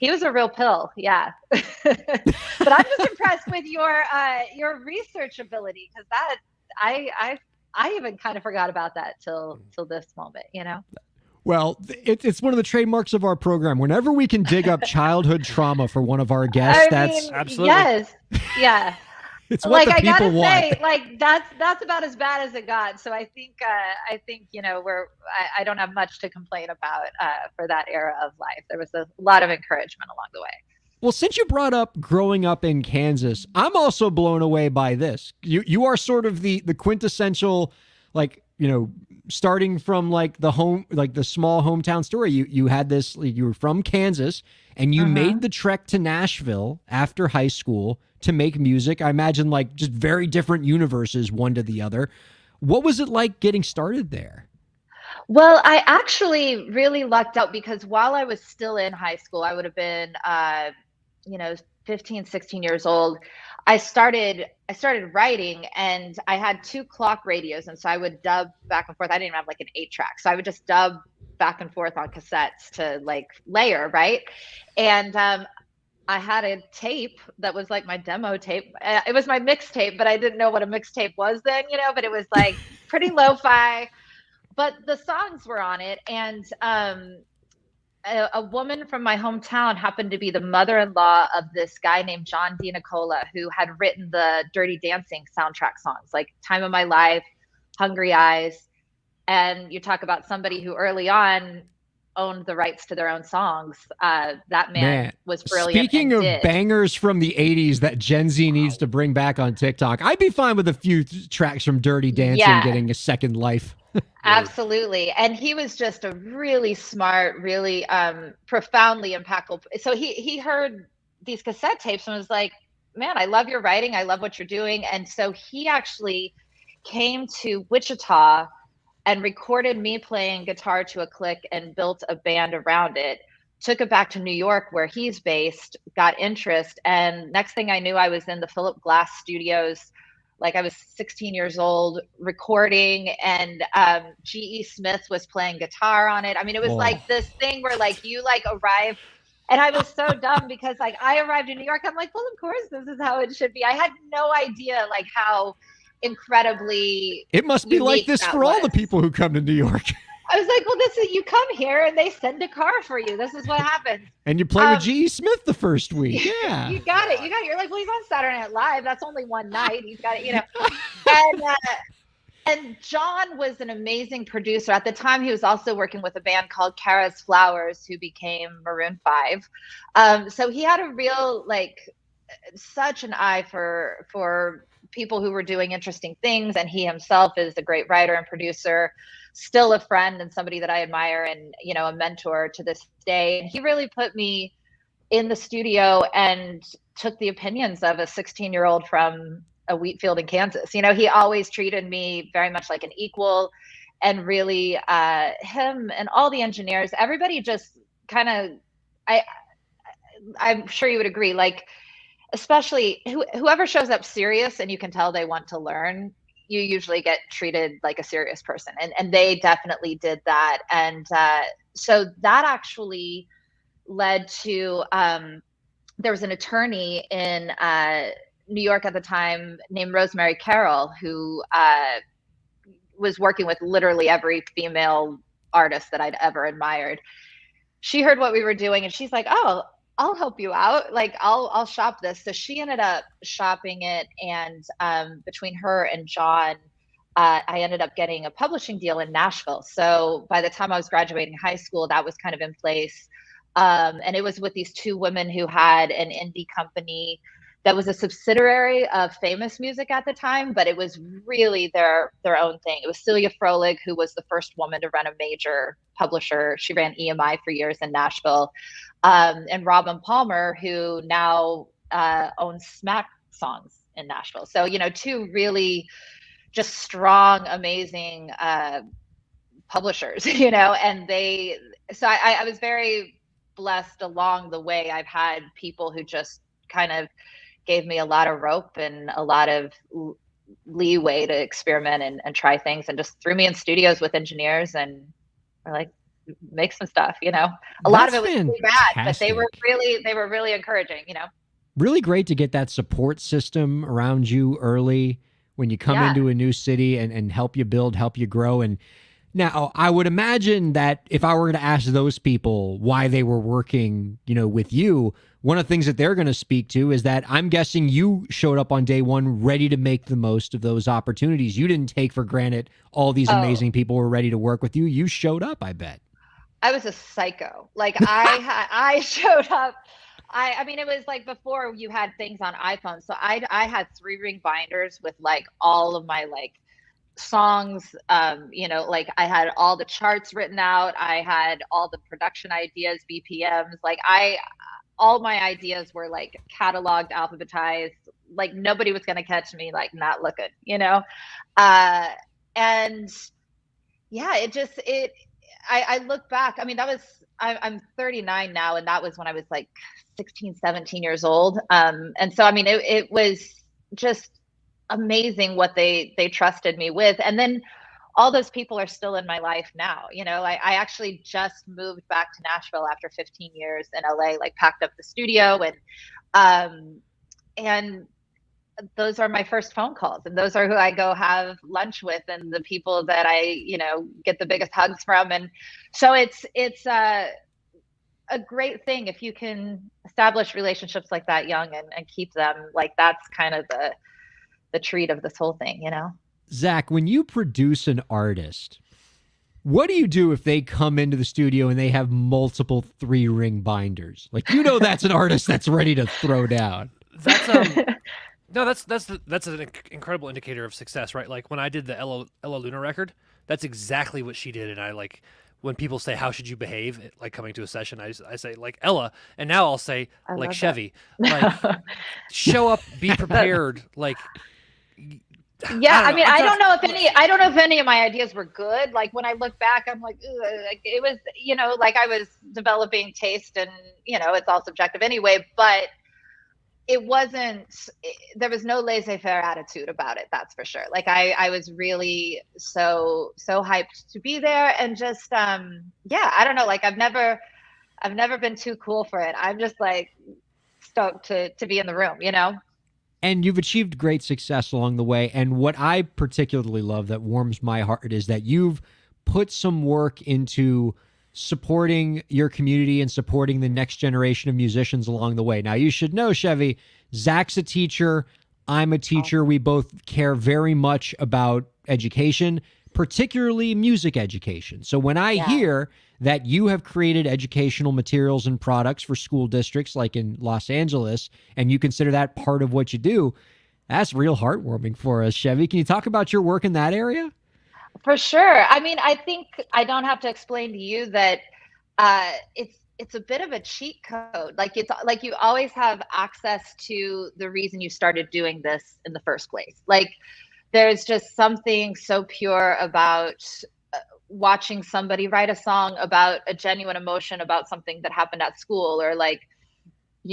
a real pill. But I'm just impressed with your research ability, because that I even kind of forgot about that till this moment. Well, it's one of the trademarks of our program. Whenever we can dig up childhood trauma for one of our guests, absolutely, yes, yeah. It's what the people want. Say, like, that's about as bad as it got. So I think I don't have much to complain about for that era of life. There was a lot of encouragement along the way. Well, since you brought up growing up in Kansas, I'm also blown away by this. You are sort of the quintessential, like, starting from like the small hometown story. You had this, you were from Kansas and you made the trek to Nashville after high school to make music. I imagine like just very different universes, one to the other. What was it like getting started there? Well, I actually really lucked out because while I was still in high school, I would have been, you know, 15, 16 years old. I started writing, and I had two clock radios. And so I would dub back and forth. I didn't even have like an 8-track. So I would just dub back and forth on cassettes to like layer, right? And I had a tape that was like my demo tape. It was my mixtape, but I didn't know what a mixtape was then, you know, but it was like pretty lo-fi, but the songs were on it. And a woman from my hometown happened to be the mother-in-law of this guy named John D. Nicola, who had written the Dirty Dancing soundtrack songs, like Time of My Life, Hungry Eyes. And you talk about somebody who early on owned the rights to their own songs. That man was brilliant. Speaking of bangers from the 80s that Gen Z needs to bring back on TikTok, I'd be fine with a few tracks from Dirty Dancing getting a second life. Absolutely. And he was just a really smart, really profoundly impactful. So he heard these cassette tapes and was like, man, I love your writing. I love what you're doing. And so he actually came to Wichita and recorded me playing guitar to a click and built a band around it, took it back to New York where he's based, got interest. And next thing I knew, I was in the Philip Glass studios. Like I was 16 years old recording, and G.E. Smith was playing guitar on it. I mean, it was like this thing where like you like arrive, and I was so dumb because like I arrived in New York. I'm like, well, of course, this is how it should be. I had no idea like how incredibly it must be like this for all the people who come to New York. I was like, well, this is, you come here and they send a car for you. This is what happens. And you play with G.E. Smith the first week. Yeah. You got it. You're like, well, he's on Saturday Night Live. That's only one night. He's got it, you know. And John was an amazing producer. At the time, he was also working with a band called Kara's Flowers, who became Maroon 5. So he had a real, like, such an eye for people who were doing interesting things. And he himself is a great writer and producer, still a friend and somebody that I admire and, you know, a mentor to this day. And he really put me in the studio and took the opinions of a 16-year-old from a wheat field in Kansas. You know, he always treated me very much like an equal, and really him and all the engineers, everybody just kind of, I'm sure you would agree, like, especially whoever shows up serious and you can tell they want to learn, you usually get treated like a serious person. And they definitely did that. And so that actually led to, there was an attorney in New York at the time named Ryan Kairalla, who was working with literally every female artist that I'd ever admired. She heard what we were doing and she's like, oh, I'll help you out. Like I'll shop this. So she ended up shopping it. And between her and John, I ended up getting a publishing deal in Nashville. So by the time I was graduating high school, that was kind of in place. And it was with these two women who had an indie company that was a subsidiary of Famous Music at the time, but it was really their own thing. It was Celia Froelich, who was the first woman to run a major publisher. She ran EMI for years in Nashville. And Robin Palmer, who now owns Smack Songs in Nashville. So, you know, two really just strong, amazing publishers, you know, and so I was very blessed along the way. I've had people who just kind of gave me a lot of rope and a lot of leeway to experiment and try things, and just threw me in studios with engineers and were like, make some stuff, you know. A lot of it was really bad, but they were really encouraging, you know. Really great to get that support system around you early when you come into a new city and help you build, help you grow. And now I would imagine that if I were to ask those people why they were working, you know, with you, one of the things that they're going to speak to is that I'm guessing you showed up on day one ready to make the most of those opportunities. You didn't take for granted all these amazing people were ready to work with you. You showed up, I bet. I was a psycho. Like I showed up. I mean, it was like before you had things on iPhones. So I had 3-ring binders with like all of my like songs. Like I had all the charts written out. I had all the production ideas, BPMs. All my ideas were like cataloged, alphabetized. Like nobody was going to catch me like not looking, and yeah, I look back. I mean, I'm 39 now, and that was when I was like 16, 17 years old. And so, I mean, it was just amazing what they trusted me with. And then all those people are still in my life now. I actually just moved back to Nashville after 15 years in LA, like packed up the studio and those are my first phone calls, and those are who I go have lunch with, and the people that I, get the biggest hugs from. And so it's a great thing if you can establish relationships like that young and keep them. Like that's kind of the treat of this whole thing, Zach, when you produce an artist, what do you do if they come into the studio and they have multiple 3-ring binders? Like, that's an artist that's ready to throw down. That's no, that's an incredible indicator of success, right? Like when I did the Ella Luna record, that's exactly what she did. And I like when people say, "How should you behave?" Like coming to a session, I say like Ella, and now I'll say like Chevy, like show up, be prepared, like. Yeah, I mean, I don't know if any of my ideas were good. Like when I look back, I'm like, like it was, like I was developing taste, and it's all subjective anyway. But it wasn't. There was no laissez-faire attitude about it. That's for sure. Like I was really so hyped to be there, and just yeah, I don't know. Like I've never been too cool for it. I'm just like stoked to be in the room, And you've achieved great success along the way. And what I particularly love that warms my heart is that you've put some work into supporting your community and supporting the next generation of musicians along the way. Now, you should know, Chevy, Zach's a teacher. I'm a teacher. We both care very much about education, particularly music education. So when I hear that you have created educational materials and products for school districts like in Los Angeles, and you consider that part of what you do, that's real heartwarming for us, Chevy. Can you talk about your work in that area? For sure. I mean, I think I don't have to explain to you that it's a bit of a cheat code. Like it's like you always have access to the reason you started doing this in the first place. Like there's just something so pure about watching somebody write a song about a genuine emotion about something that happened at school, or like,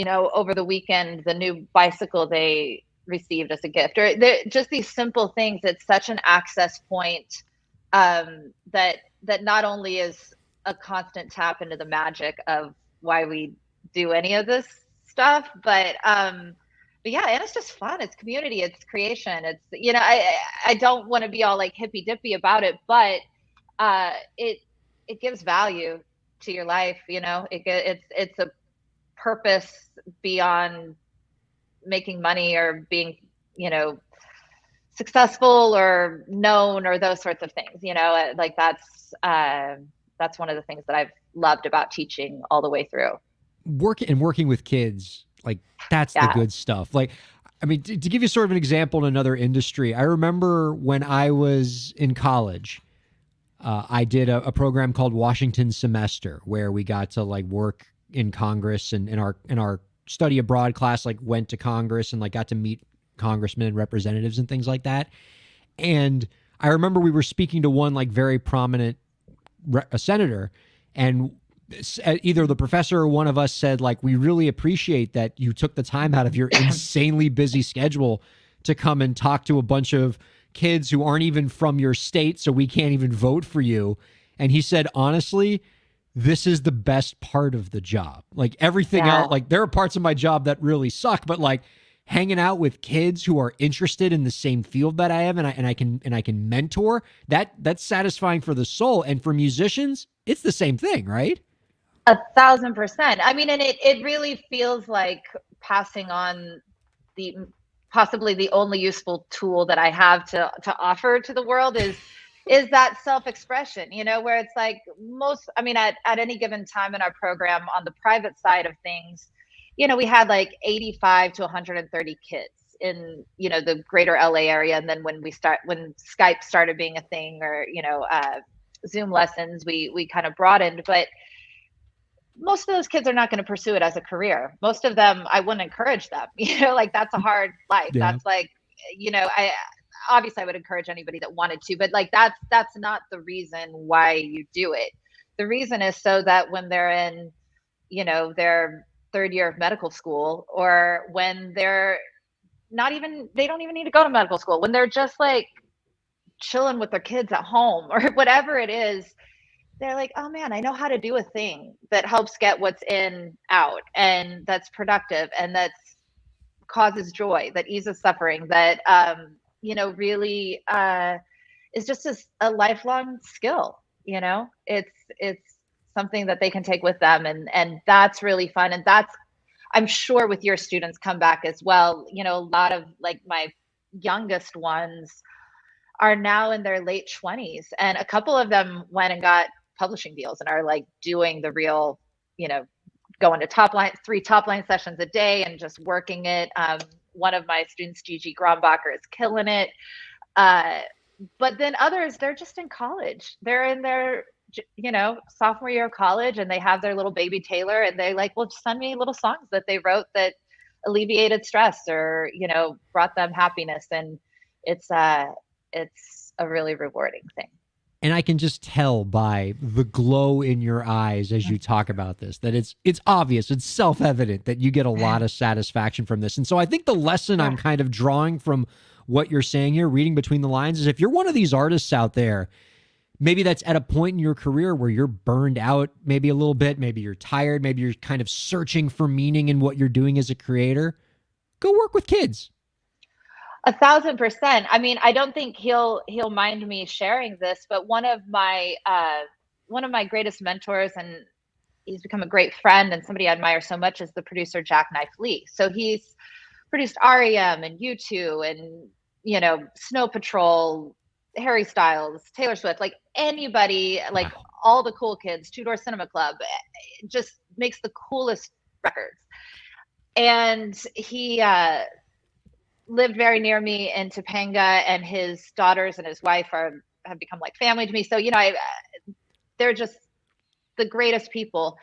over the weekend, the new bicycle they received as a gift, or just these simple things. It's such an access point that not only is a constant tap into the magic of why we do any of this stuff, but yeah, and it's just fun. It's community, it's creation. It's, I don't want to be all like hippy dippy about it, but it gives value to your life. It's a purpose beyond making money or being, successful or known or those sorts of things. Like that's one of the things that I've loved about teaching all the way through. Working with kids, like that's the good stuff. Like, I mean, to give you sort of an example in another industry, I remember when I was in college, I did a program called Washington Semester, where we got to like work in Congress, and in our study abroad class, like went to Congress and like got to meet congressmen and representatives and things like that. And I remember we were speaking to one like very prominent a senator, and either the professor or one of us said, like, we really appreciate that you took the time out of your insanely busy schedule to come and talk to a bunch of kids who aren't even from your state, so we can't even vote for you. And he said, honestly, this is the best part of the job. Like everything else, like there are parts of my job that really suck, but like hanging out with kids who are interested in the same field that I am, and I can mentor, that's satisfying for the soul. And for musicians, it's the same thing, right? 1,000%. I mean, and it really feels like passing on possibly the only useful tool that I have to offer to the world is that self-expression, where it's like at any given time in our program on the private side of things, we had like 85 to 130 kids, in, the greater LA area. And then when Skype started being a thing, or, Zoom lessons, we kind of broadened. But most of those kids are not going to pursue it as a career. Most of them, I wouldn't encourage them, like that's a hard life. Yeah. That's like, I obviously I would encourage anybody that wanted to, but like, that's not the reason why you do it. The reason is so that when they're in, their third year of medical school, or when they don't even need to go to medical school, when they're just like chilling with their kids at home or whatever it is, they're like, oh man, I know how to do a thing that helps get what's in out, and that's productive, and that causes joy, that eases suffering, that really is just a lifelong skill. It's something that they can take with them, and that's really fun. And that's, I'm sure with your students come back as well. A lot of like my youngest ones are now in their late 20s, and a couple of them went and got publishing deals and are like doing the real, going to 3 top line sessions a day and just working it. One of my students, Gigi Grombacher, is killing it. But then others, they're just in college. They're in their, sophomore year of college, and they have their little baby Taylor, and they like, well, just send me little songs that they wrote that alleviated stress or, brought them happiness. And it's a really rewarding thing. And I can just tell by the glow in your eyes as you talk about this that it's obvious, it's self-evident that you get a lot of satisfaction from this. And so I think the lesson I'm kind of drawing from what you're saying here, reading between the lines, is if you're one of these artists out there, maybe that's at a point in your career where you're burned out maybe a little bit, maybe you're tired, maybe you're kind of searching for meaning in what you're doing as a creator, go work with kids. 1,000%. I mean, I don't think he'll mind me sharing this, but one of my greatest mentors, and he's become a great friend and somebody I admire so much, is the producer Jackknife Lee. So he's produced REM and U2 and Snow Patrol, Harry Styles, Taylor Swift, like anybody, like all the cool kids, Two Door Cinema Club, just makes the coolest records. And he lived very near me in Topanga, and his daughters and his wife have become like family to me. So, they're just the greatest people.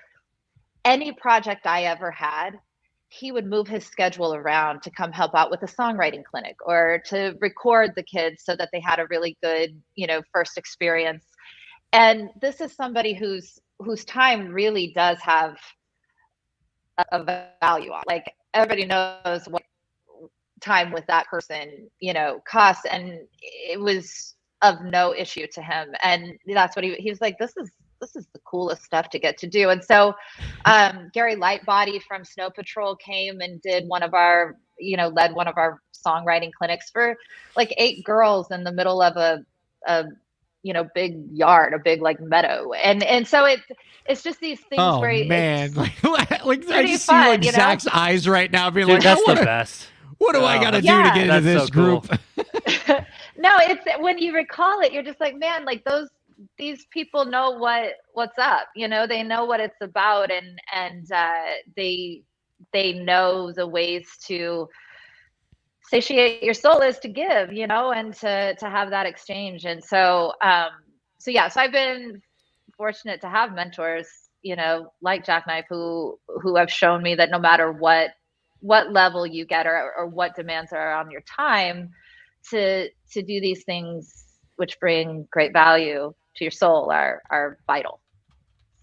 Any project I ever had, he would move his schedule around to come help out with a songwriting clinic or to record the kids so that they had a really good, first experience. And this is somebody whose time really does have a value on. Like, everybody knows what time with that person, costs, and it was of no issue to him. And that's what he was like, this is the coolest stuff to get to do. And so Gary Lightbody from Snow Patrol came and did led one of our songwriting clinics for like 8 girls in the middle of a big yard, a big like meadow. And so it's just these things where man, like I just fun, see like Zach's eyes right now being like, that's the best. What do I got to do to get into this so cool. group? No, it's when you recall it, you're just like, man, like these people know what's up, they know what it's about, and they know the ways to satiate your soul is to give, and to have that exchange. And so I've been fortunate to have mentors, like Jackknife, who have shown me that no matter what level you get or what demands are on your time, to do these things which bring great value to your soul are vital.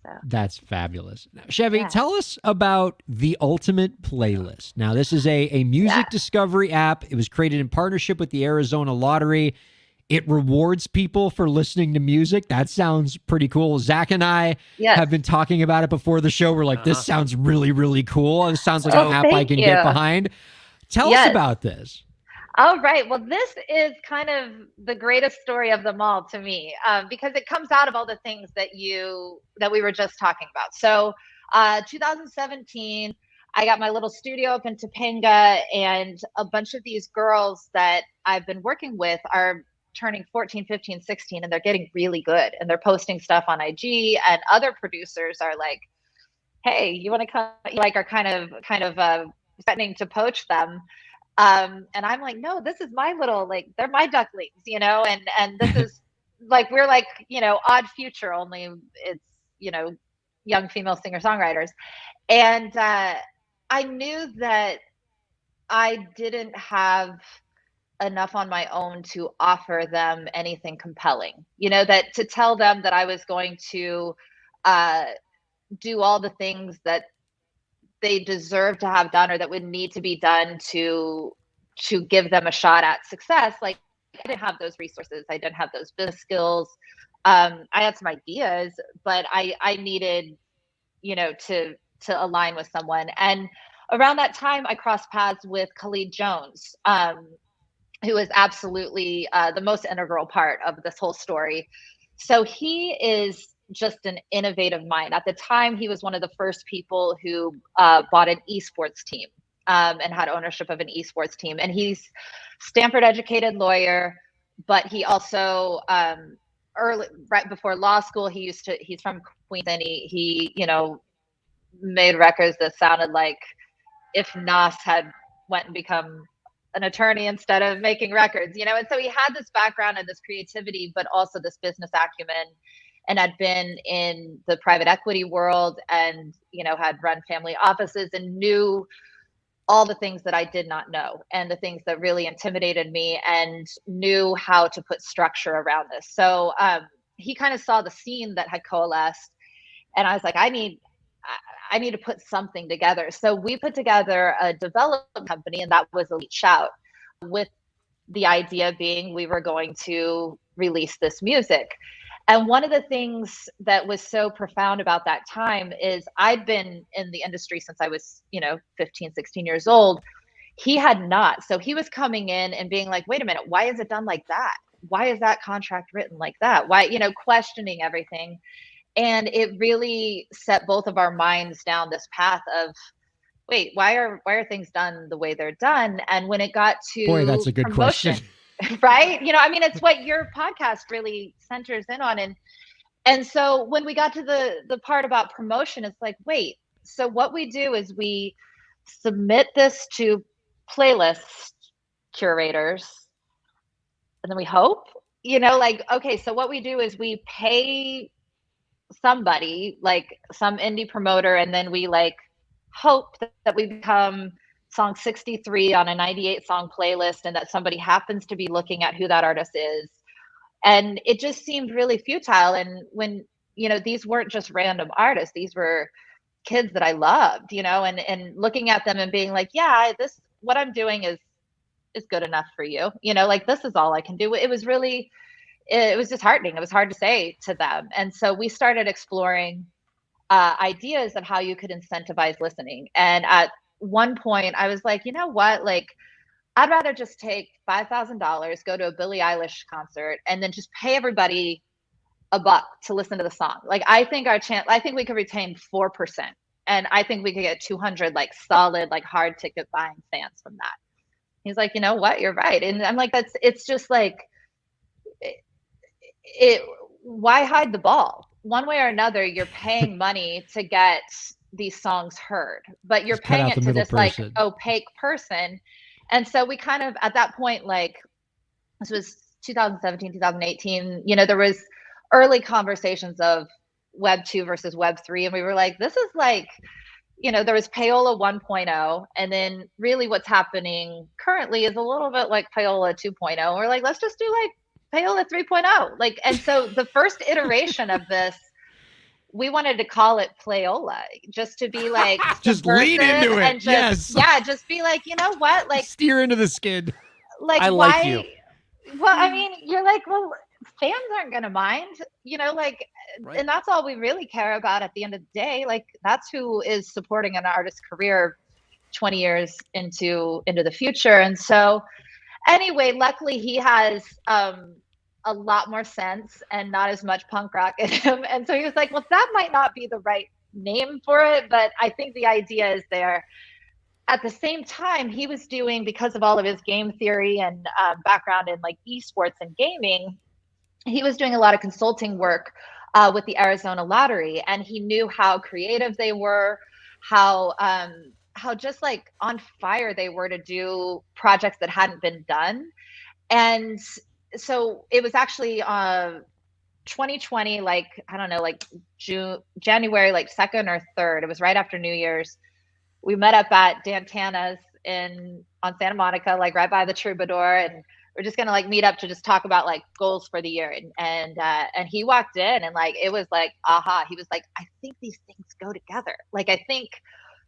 So. That's fabulous. Now, Chevy, tell us about the Ultimate Playlist. Now, this is a music discovery app. It was created in partnership with the Arizona Lottery. It rewards people for listening to music. That sounds pretty cool. Zach and I have been talking about it before the show. We're like, this sounds really, really cool. It sounds like an app I can get behind. Tell us about this. All right. Well, this is kind of the greatest story of them all to me, because it comes out of all the things that we were just talking about. So 2017, I got my little studio up in Topanga, and a bunch of these girls that I've been working with are turning 14, 15, 16, and they're getting really good. And they're posting stuff on IG, and other producers are like, hey, you want to come, like, are kind of threatening to poach them. And I'm like, no, this is my little, like, they're my ducklings, and this is like, we're like, odd future, only it's, young female singer-songwriters. And I knew that I didn't have enough on my own to offer them anything compelling, that to tell them that I was going to uh, do all the things that they deserve to have done or that would need to be done to give them a shot at success. Like, I didn't have those resources. I didn't have those business skills. I had some ideas, but I needed, to align with someone. And around that time, I crossed paths with Khalid Jones, who is absolutely the most integral part of this whole story. So he is just an innovative mind. At the time, he was one of the first people who bought an esports team and had ownership of an esports team. And he's Stanford educated lawyer, but he also right before law school, he's from Queens, and he made records that sounded like if Nas had went and become an attorney instead of making records, and so he had this background and this creativity, but also this business acumen, and had been in the private equity world and, had run family offices and knew all the things that I did not know and the things that really intimidated me, and knew how to put structure around this. So he kind of saw the scene that had coalesced, and I was like, I need to put something together. So we put together a development company, and that was Elite Shout, with the idea being we were going to release this music. And one of the things that was so profound about that time is I'd been in the industry since I was, 15, 16 years old. He had not. So he was coming in and being like, wait a minute, why is it done like that? Why is that contract written like that? Why, questioning everything. And it really set both of our minds down this path of, wait, why are things done the way they're done? And when it got to Boy, that's a good promotion, question. right? It's what your podcast really centers in on. And so when we got to the part about promotion, it's like, wait, so what we do is we submit this to playlist curators, and then we hope, okay, so what we do is we pay somebody, like some indie promoter, and then we hope that we become song 63 on a 98 song playlist, and that somebody happens to be looking at who that artist is. And it just seemed really futile. And when, these weren't just random artists, these were kids that I loved, and looking at them and being like, yeah, what I'm doing is good enough for you. This is all I can do. It was disheartening. It was hard to say to them. And so we started exploring ideas of how you could incentivize listening. And at one point I was like, you know what, I'd rather just take $5,000, go to a Billie Eilish concert, and then just pay everybody $1 to listen to the song. I think I think we could retain 4%. And I think we could get 200 solid, hard ticket buying fans from that. He's like, you know what, you're right. And I'm like, it's just why hide the ball? One way or another, you're paying money to get these songs heard, but you're paying it to this person. Opaque person. And so we kind of, at that point, this was 2017, 2018, there was early conversations of Web 2 versus Web 3. And we were like, this is there was Payola 1.0. And then really what's happening currently is a little bit like Payola 2.0. We're like, let's just do Payola 3.0. And so the first iteration of this, we wanted to call it Playola, just to be just lean into it. And just, yeah, just be you know what, steer into the skid. I like you. Well, I mean, you're well, fans aren't going to mind, right. And that's all we really care about at the end of the day. That's who is supporting an artist's career 20 years into the future. And so anyway, luckily he has a lot more sense and not as much punk rock in him. And so he was like, well, that might not be the right name for it, but I think the idea is there. At the same time, he was doing, because of all of his game theory and background in esports and gaming, he was doing a lot of consulting work with the Arizona Lottery. And he knew how creative they were, how how just like on fire they were to do projects that hadn't been done. And so it was actually 2020, like, I don't know, like January, like 2nd or 3rd. It was right after New Year's. We met up at Dantana's on Santa Monica, like right by the Troubadour, and we're just gonna like meet up to just talk about like goals for the year. And he walked in and like it was like aha. He was like, I think these things go together. Like I think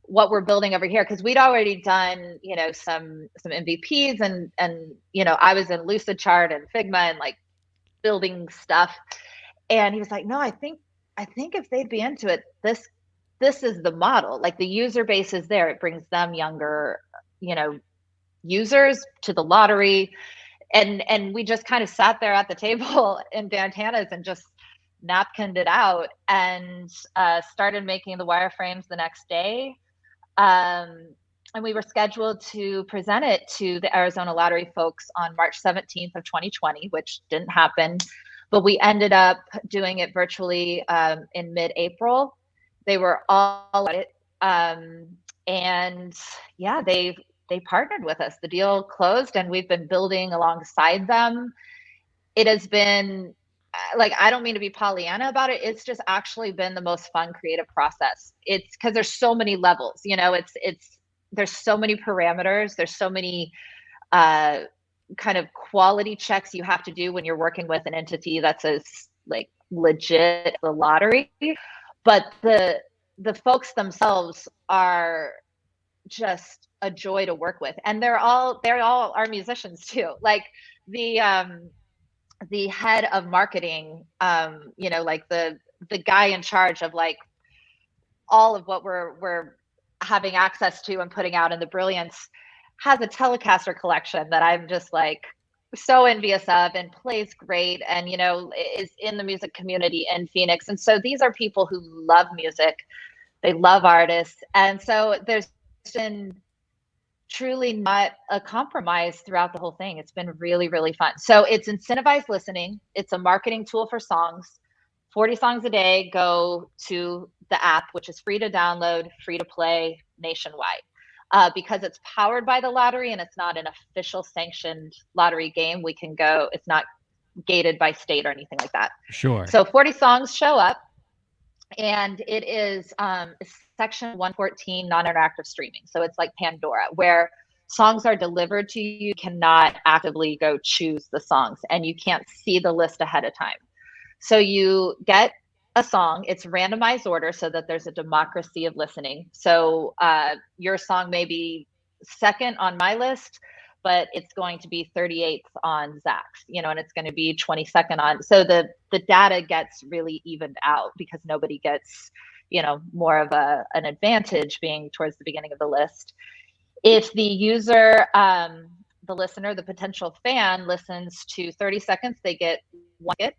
what we're building over here, because we'd already done, you know, some MVPs and you know, I was in Lucidchart and Figma and like building stuff. And he was like, no, I think if they'd be into it, this is the model. Like the user base is there. It brings them younger, you know, users to the lottery. And we just kind of sat there at the table in Dantana's and just napkined it out and started making the wireframes the next day. And we were scheduled to present it to the Arizona Lottery folks on March 17th of 2020, which didn't happen. But we ended up doing it virtually in mid-April. They were all at it. And yeah, they partnered with us. The deal closed and we've been building alongside them. It has been like, I don't mean to be Pollyanna about it. It's just actually been the most fun creative process. It's because there's so many levels, you know, there's so many parameters. There's so many kind of quality checks you have to do when you're working with an entity that's as like legit the lottery. But the folks themselves are just a joy to work with, and they're all our musicians too. Like the head of marketing, you know, like the guy in charge of like all of what we're having access to and putting out in the Brilliance, has a Telecaster collection that I'm just like so envious of and plays great, and you know, is in the music community in Phoenix. And so these are people who love music, they love artists, and so there's been truly not a compromise throughout the whole thing. It's been really, really fun. So it's incentivized listening. It's a marketing tool for songs. 40 songs a day go to the app, which is free to download, free to play nationwide. Because it's powered by the lottery and it's not an official sanctioned lottery game, we can go, it's not gated by state or anything like that. Sure. So 40 songs show up, and it is section 114 non-interactive streaming. So it's like Pandora, where songs are delivered to you. You cannot actively go choose the songs, and you can't see the list ahead of time. So you get a song, it's randomized order so that there's a democracy of listening. So your song may be second on my list, but it's going to be 38th on Zach's, you know, and it's going to be 22nd on. So the data gets really evened out because nobody gets, you know, more of an advantage being towards the beginning of the list. If the user, the listener, the potential fan listens to 30 seconds, they get one hit.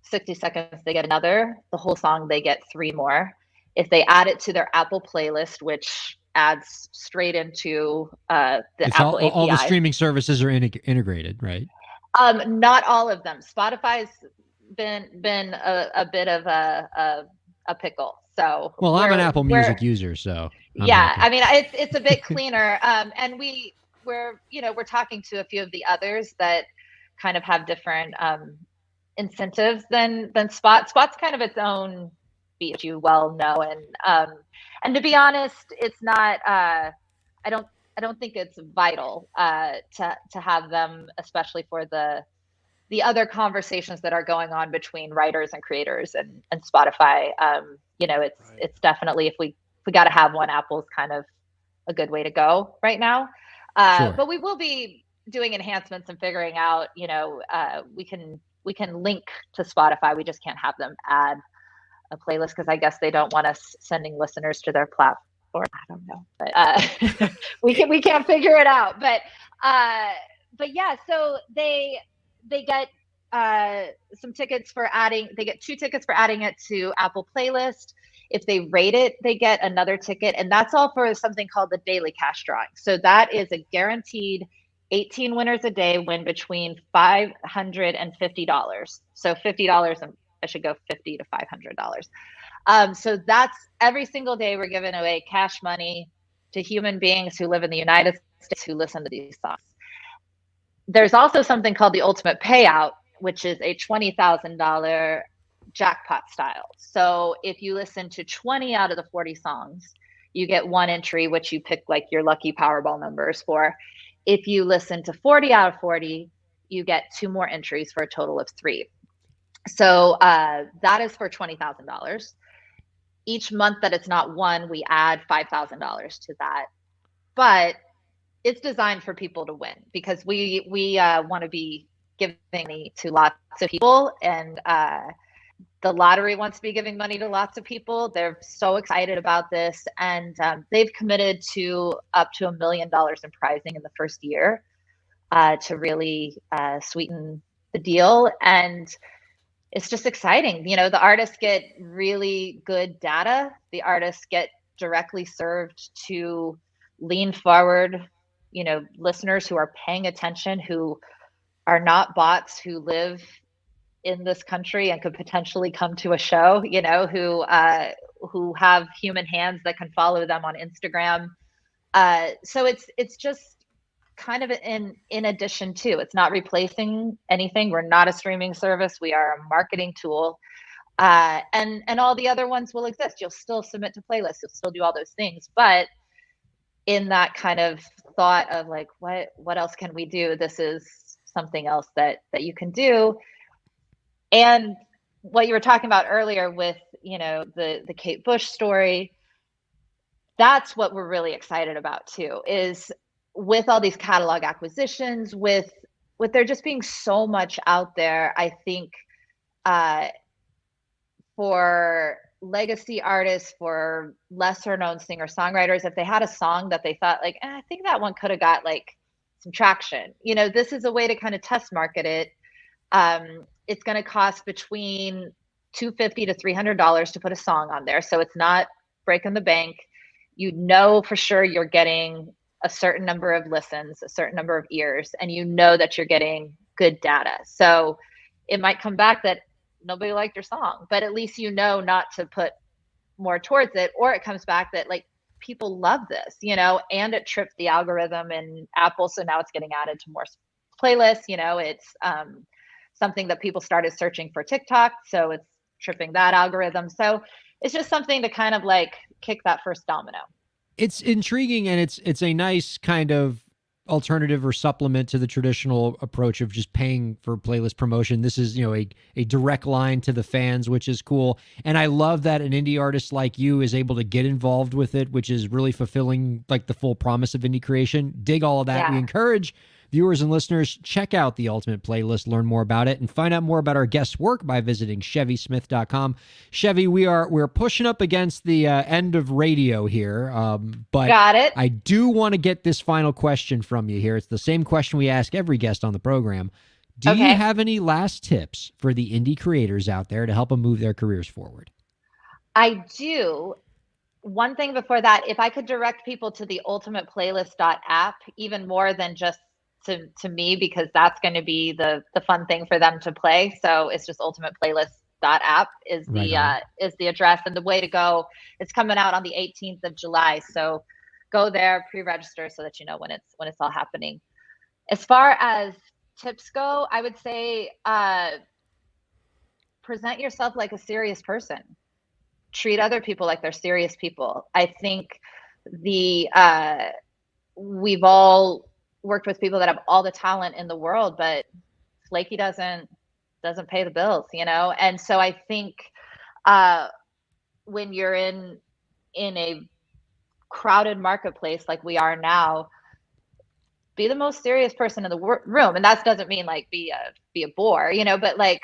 60 seconds, they get another. The whole song, they get 3 more. If they add it to their Apple playlist, which adds straight into the Apple API. All the streaming services are integrated, right? Not all of them. Spotify's been a bit of a pickle. So well, I'm an Apple Music user, so yeah, I mean, it's a bit cleaner. And we're talking to a few of the others that kind of have different incentives than Spot. Spot's kind of its own beast, you well know, and to be honest, it's not. I don't think it's vital to have them, especially for the other conversations that are going on between writers and creators and Spotify. You know, it's definitely, if we got to have one, Apple's kind of a good way to go right now. Sure. But we will be doing enhancements and figuring out. You know, we can link to Spotify. We just can't have them add a playlist because I guess they don't want us sending listeners to their platform. I don't know, but we can't figure it out. But yeah, so they get some tickets for adding. They get 2 tickets for adding it to Apple Playlist. If they rate it, they get another ticket, and that's all for something called the daily cash drawing. So that is a guaranteed 18 winners a day win between $500 and $50. So $50, and I should go $50 to $500. So that's every single day we're giving away cash money to human beings who live in the United States who listen to these songs. There's also something called the ultimate payout, which is a $20,000 jackpot style. So if you listen to 20 out of the 40 songs, you get one entry, which you pick like your lucky Powerball numbers for. If you listen to 40 out of 40, you get 2 more entries for a total of 3. So that is for $20,000. Each month that it's not won, we add $5,000 to that. But it's designed for people to win because we want to be giving money to lots of people, and the lottery wants to be giving money to lots of people. They're so excited about this, and they've committed to up to $1 million in prizing in the first year to really sweeten the deal. And it's just exciting. You know, the artists get really good data. The artists get directly served to lean forward, you know, listeners who are paying attention, who are not bots, who live in this country and could potentially come to a show, you know, who have human hands that can follow them on Instagram. So it's just kind of in addition to, it's not replacing anything. We're not a streaming service. We are a marketing tool. And all the other ones will exist. You'll still submit to playlists. You'll still do all those things. But in that kind of thought of like, what else can we do? This is something else that you can do. And what you were talking about earlier with, you know, the Kate Bush story, that's what we're really excited about too, is with all these catalog acquisitions, with there just being so much out there. I think for legacy artists, for lesser known singer-songwriters, if they had a song that they thought like, I think that one could have got like some traction, you know, this is a way to kind of test market it. It's going to cost between $250 to $300 to put a song on there. So it's not breaking the bank. You know for sure you're getting a certain number of listens, a certain number of ears, and you know that you're getting good data. So it might come back that nobody liked your song, but at least you know not to put more towards it. Or it comes back that like people love this, you know, and it tripped the algorithm in Apple. So now it's getting added to more playlists. You know, it's something that people started searching for TikTok. So it's tripping that algorithm. So it's just something to kind of like kick that first domino. It's intriguing, and it's a nice kind of alternative or supplement to the traditional approach of just paying for playlist promotion. This is, you know, a direct line to the fans, which is cool. And I love that an indie artist like you is able to get involved with it, which is really fulfilling like the full promise of indie creation. Dig all of that. Yeah. We encourage viewers and listeners, check out the Ultimate Playlist, learn more about it, and find out more about our guest's work by visiting ChevySmith.com. Chevy, we're pushing up against the end of radio here, but Got it. I do want to get this final question from you here. It's the same question we ask every guest on the program. Do you have any last tips for the indie creators out there to help them move their careers forward? I do. One thing before that, if I could direct people to the ultimateplaylist.app, even more than just to me, because that's going to be the fun thing for them to play. So it's just ultimateplaylist.app is the address, and the way to go. It's coming out on the 18th of July. So go there, pre-register so that you know when it's all happening. As far as tips go, I would say present yourself like a serious person. Treat other people like they're serious people. I think we've all worked with people that have all the talent in the world, but flaky doesn't pay the bills, you know? And so I think when you're in a crowded marketplace like we are now, be the most serious person in the room. And that doesn't mean like be a bore, you know, but like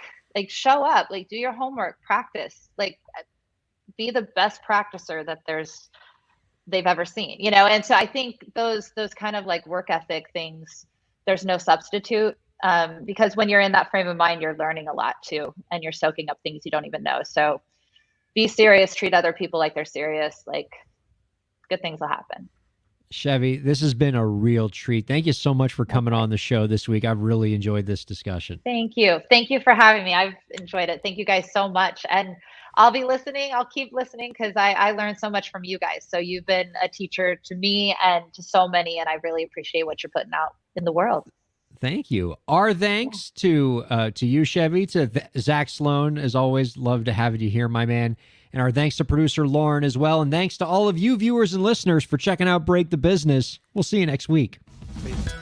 show up, like do your homework, practice, like be the best practicer that they've ever seen, you know? And so I think those kind of like work ethic things, there's no substitute, because when you're in that frame of mind, you're learning a lot too, and you're soaking up things you don't even know. So be serious, treat other people like they're serious, like good things will happen. Chevy, this has been a real treat. Thank you so much for coming on the show this week. I've really enjoyed this discussion. Thank you. Thank you for having me. I've enjoyed it. Thank you guys so much. And I'll be listening. I'll keep listening because I learned so much from you guys. So you've been a teacher to me and to so many, and I really appreciate what you're putting out in the world. Thank you. Our thanks to you, Chevy, to Zach Sloan. As always, love to have you here, my man. And our thanks to producer Lauren as well. And thanks to all of you viewers and listeners for checking out Break the Business. We'll see you next week. Peace.